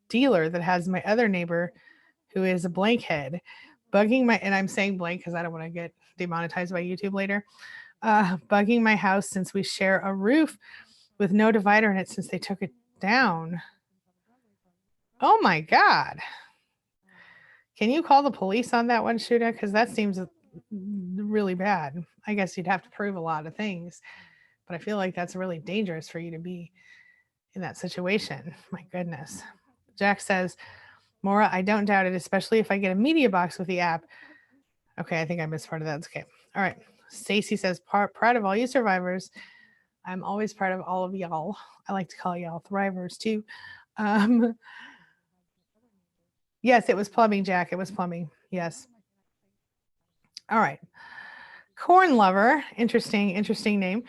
dealer that has my other neighbor who is a blankhead bugging my, and I'm saying blank because I don't want to get demonetized by YouTube later, bugging my house since we share a roof with no divider in it since they took it down. Oh my God. Can you call the police on that one, Shuda? Because that seems really bad. I guess you'd have to prove a lot of things, but I feel like that's really dangerous for you to be in that situation. My goodness. Jack says, Maura, I don't doubt it, especially if I get a media box with the app. Okay, I think I missed part of that. It's okay. All right. Stacy says, proud of all you survivors. I'm always proud of all of y'all. I like to call y'all thrivers too. Yes, it was plumbing, Jack. It was plumbing. Yes. All right. Corn Lover. Interesting name.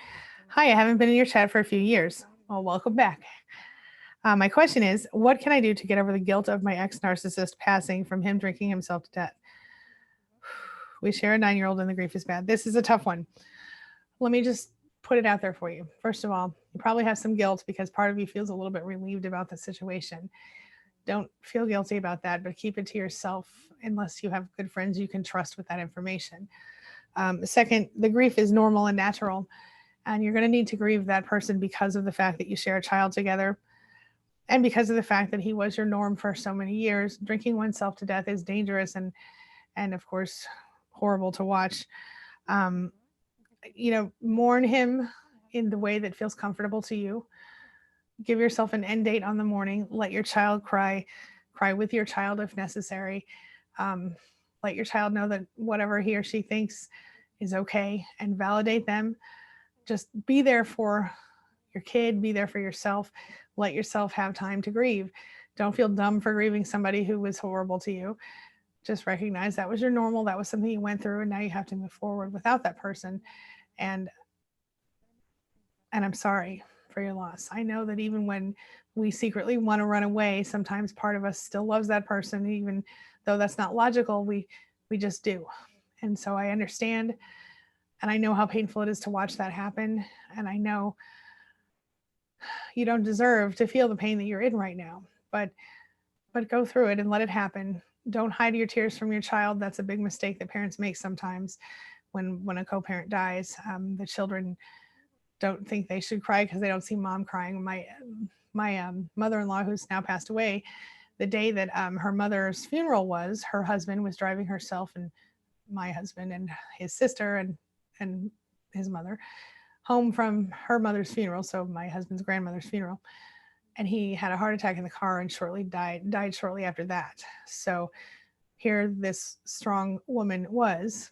Hi, I haven't been in your chat for a few years. Well, welcome back. My question is, what can I do to get over the guilt of my ex-narcissist passing from him drinking himself to death? We share a 9-year-old and the grief is bad. This is a tough one. Let me just put it out there for you. First of all, you probably have some guilt because part of you feels a little bit relieved about the situation. Don't feel guilty about that, but keep it to yourself unless you have good friends you can trust with that information. Second, the grief is normal and natural, and you're going to need to grieve that person because of the fact that you share a child together and because of the fact that he was your norm for so many years. Drinking oneself to death is dangerous and of course, horrible to watch. Mourn him in the way that feels comfortable to you. Give yourself an end date on the morning. Let your child cry with your child if necessary. Let your child know that whatever he or she thinks is okay and validate them. Just be there for your kid, be there for yourself. Let yourself have time to grieve. Don't feel dumb for grieving somebody who was horrible to you. Just recognize that was your normal, that was something you went through, and now you have to move forward without that person. And I'm sorry for your loss. I know that even when we secretly want to run away, sometimes part of us still loves that person, even though that's not logical. We just do. And so I understand, and I know how painful it is to watch that happen. And I know you don't deserve to feel the pain that you're in right now, but go through it and let it happen. Don't hide your tears from your child. That's a big mistake that parents make sometimes when a co-parent dies. The children don't think they should cry because they don't see mom crying. My mother-in-law, who's now passed away, the day that her mother's funeral was, her husband was driving herself and my husband and his sister and his mother home from her mother's funeral, so my husband's grandmother's funeral, and he had a heart attack in the car and died shortly after that. So here this strong woman was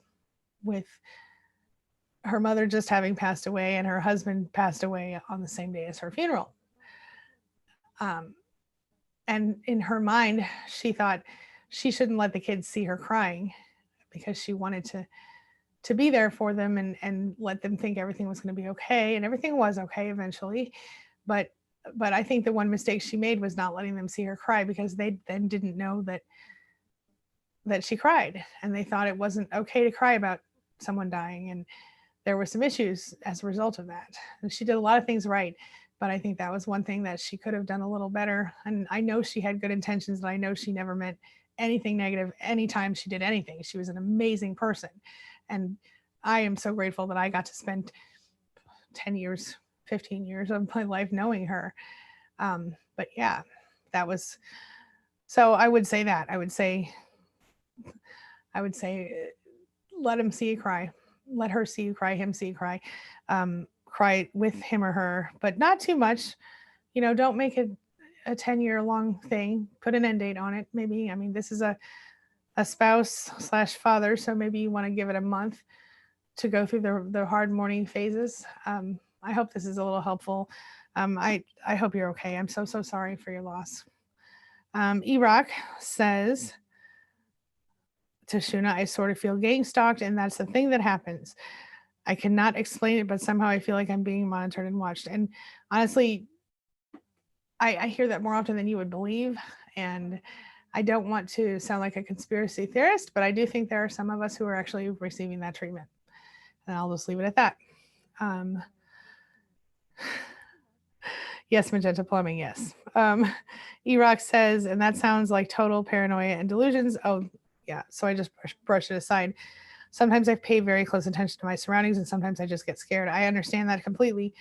with her mother just having passed away and her husband passed away on the same day as her funeral. And in her mind, she thought she shouldn't let the kids see her crying because she wanted to be there for them and let them think everything was going to be okay. And everything was okay eventually. But I think the one mistake she made was not letting them see her cry, because they then didn't know that she cried, and they thought it wasn't okay to cry about someone dying. And there were some issues as a result of that. And she did a lot of things right, but I think that was one thing that she could have done a little better. And I know she had good intentions, and I know she never meant anything negative anytime she did anything. She was an amazing person. And I am so grateful that I got to spend 10 years, 15 years of my life knowing her. But yeah, that was, so I would say that. I would say, let him see you cry. Let her see you cry, him see you cry. Cry with him or her, but not too much. Don't make it a 10-year long thing. Put an end date on it. Maybe, I mean, this is a spouse slash father, so maybe you want to give it a month to go through the hard mourning phases. I hope this is a little helpful. I hope you're okay. I'm so sorry for your loss. Erock says to Shuna, I sort of feel gang stalked, and that's the thing that happens. I cannot explain it, but somehow I feel like I'm being monitored and watched. And honestly, I hear that more often than you would believe. And I don't want to sound like a conspiracy theorist, but I do think there are some of us who are actually receiving that treatment. And I'll just leave it at that. Yes, magenta plumbing, yes. Erock says, and that sounds like total paranoia and delusions. Oh, yeah, so I just brush it aside. Sometimes I pay very close attention to my surroundings, and sometimes I just get scared. I understand that completely,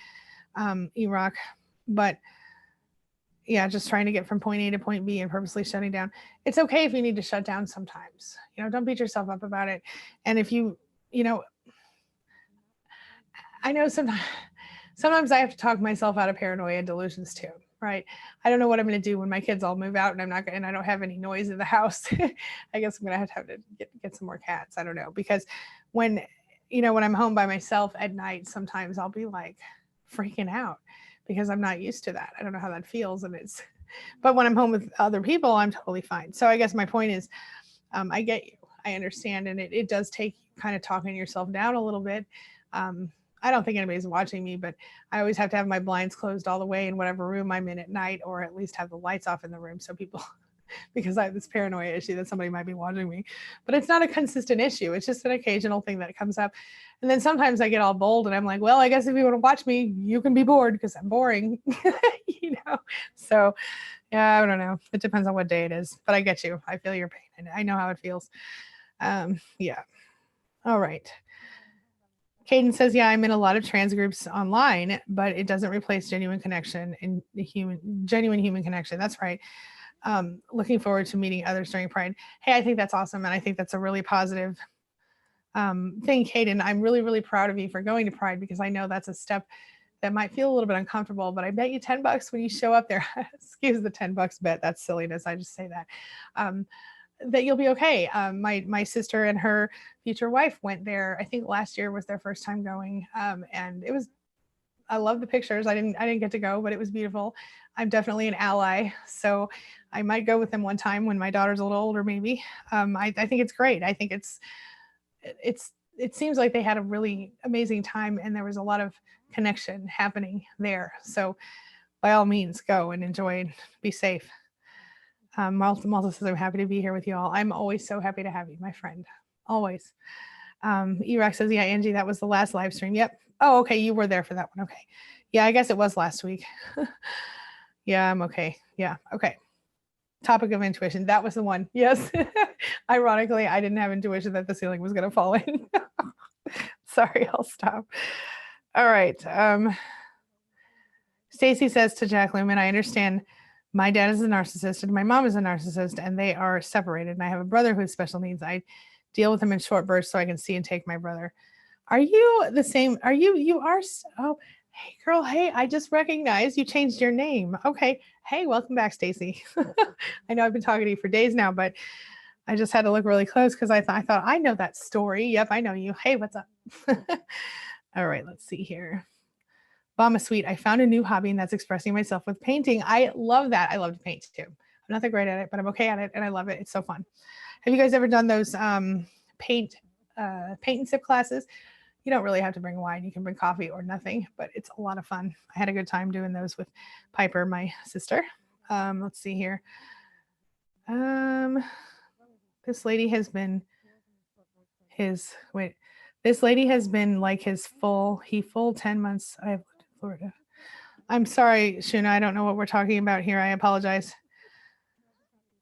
Erock, but yeah, just trying to get from point A to point B and purposely shutting down. It's okay if you need to shut down sometimes. Don't beat yourself up about it. And if I know sometimes I have to talk myself out of paranoia and delusions too, right? I don't know what I'm going to do when my kids all move out and I don't have any noise in the house. I guess I'm going to have to get some more cats. I don't know, because when I'm home by myself at night, sometimes I'll be like freaking out because I'm not used to that. I don't know how that feels. But when I'm home with other people, I'm totally fine. So I guess my point is, I get you. I understand. And it does take kind of talking yourself down a little bit. I don't think anybody's watching me, but I always have to have my blinds closed all the way in whatever room I'm in at night, or at least have the lights off in the room so people, because I have this paranoia issue that somebody might be watching me. But it's not a consistent issue. It's just an occasional thing that comes up. And then sometimes I get all bold and I'm like, well, I guess if you want to watch me, you can be bored because I'm boring, So yeah, I don't know. It depends on what day it is, but I get you. I feel your pain. I know how it feels. Yeah. All right. Caden says, yeah, I'm in a lot of trans groups online, but it doesn't replace genuine connection and genuine human connection. That's right. Looking forward to meeting others during Pride. Hey, I think that's awesome. And I think that's a really positive thing, Caden. I'm really, really proud of you for going to Pride, because I know that's a step that might feel a little bit uncomfortable, but I bet you $10 when you show up there, excuse the $10 bet. That's silliness. I just say that. That you'll be okay. My sister and her future wife went there. I think last year was their first time going, and I love the pictures. I didn't get to go, but it was beautiful. I'm definitely an ally, so I might go with them one time when my daughter's a little older, maybe. I think it's great. I think it seems like they had a really amazing time, and there was a lot of connection happening there. So by all means, go and enjoy and be safe. Malta says, I'm happy to be here with you all. I'm always so happy to have you, my friend. Always. Erock says, yeah, Angie, that was the last live stream. Yep. Oh, okay. You were there for that one. Okay. Yeah, I guess it was last week. Yeah, I'm okay. Yeah. Okay. Topic of intuition. That was the one. Yes. Ironically, I didn't have intuition that the ceiling was going to fall in. Sorry, I'll stop. All right. Stacy says to Jacqueline, I understand my dad is a narcissist and my mom is a narcissist, and they are separated. And I have a brother who has special needs. I deal with him in short bursts so I can see and take my brother. Are you the same? You are? Oh, hey girl. Hey, I just recognized you changed your name. Okay. Hey, welcome back, Stacy. I know I've been talking to you for days now, but I just had to look really close because I thought I know that story. Yep, I know you. Hey, what's up? All right, let's see here. Mama Sweet, I found a new hobby, and that's expressing myself with painting. I love that. I love to paint too. I'm not that great at it, but I'm okay at it, and I love it. It's so fun. Have you guys ever done those paint and sip classes? You don't really have to bring wine. You can bring coffee or nothing, but it's a lot of fun. I had a good time doing those with Piper, my sister. Let's see here. This lady has been this lady has been like his full 10 months. I have lived in Florida. I'm sorry, Shuna. I don't know what we're talking about here. I apologize.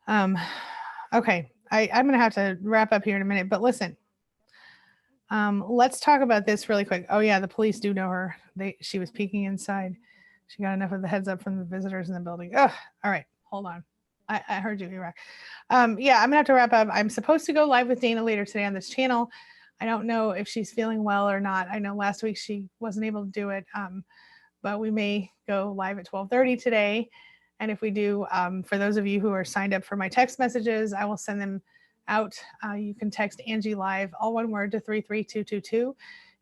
Okay. I'm going to have to wrap up here in a minute, but listen, Let's talk about this really quick. Oh yeah, the police do know her. She was peeking inside. She got enough of the heads up from the visitors in the building. Ugh. All right, hold on. I heard you, Iraq. Yeah, I'm gonna have to wrap up. I'm supposed to go live with Dana later today on this channel. I don't know if she's feeling well or not. I know last week she wasn't able to do it, but we may go live at 12:30 today. And if we do, for those of you who are signed up for my text messages, I will send them out. You can text Angie Live, all one word, to 33222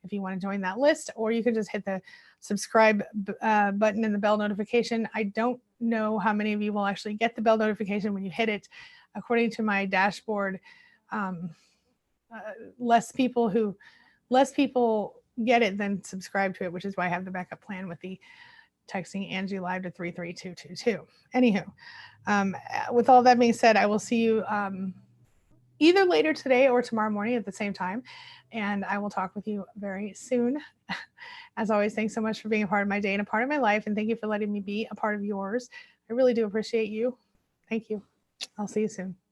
if you want to join that list, or you can just hit the subscribe button and the bell notification. I don't know how many of you will actually get the bell notification when you hit it. According to my dashboard, less people get it than subscribe to it, which is why I have the backup plan with the texting Angie Live to 33222. Anywho, with all that being said, I will see you either later today or tomorrow morning at the same time. And I will talk with you very soon. As always, thanks so much for being a part of my day and a part of my life. And thank you for letting me be a part of yours. I really do appreciate you. Thank you. I'll see you soon.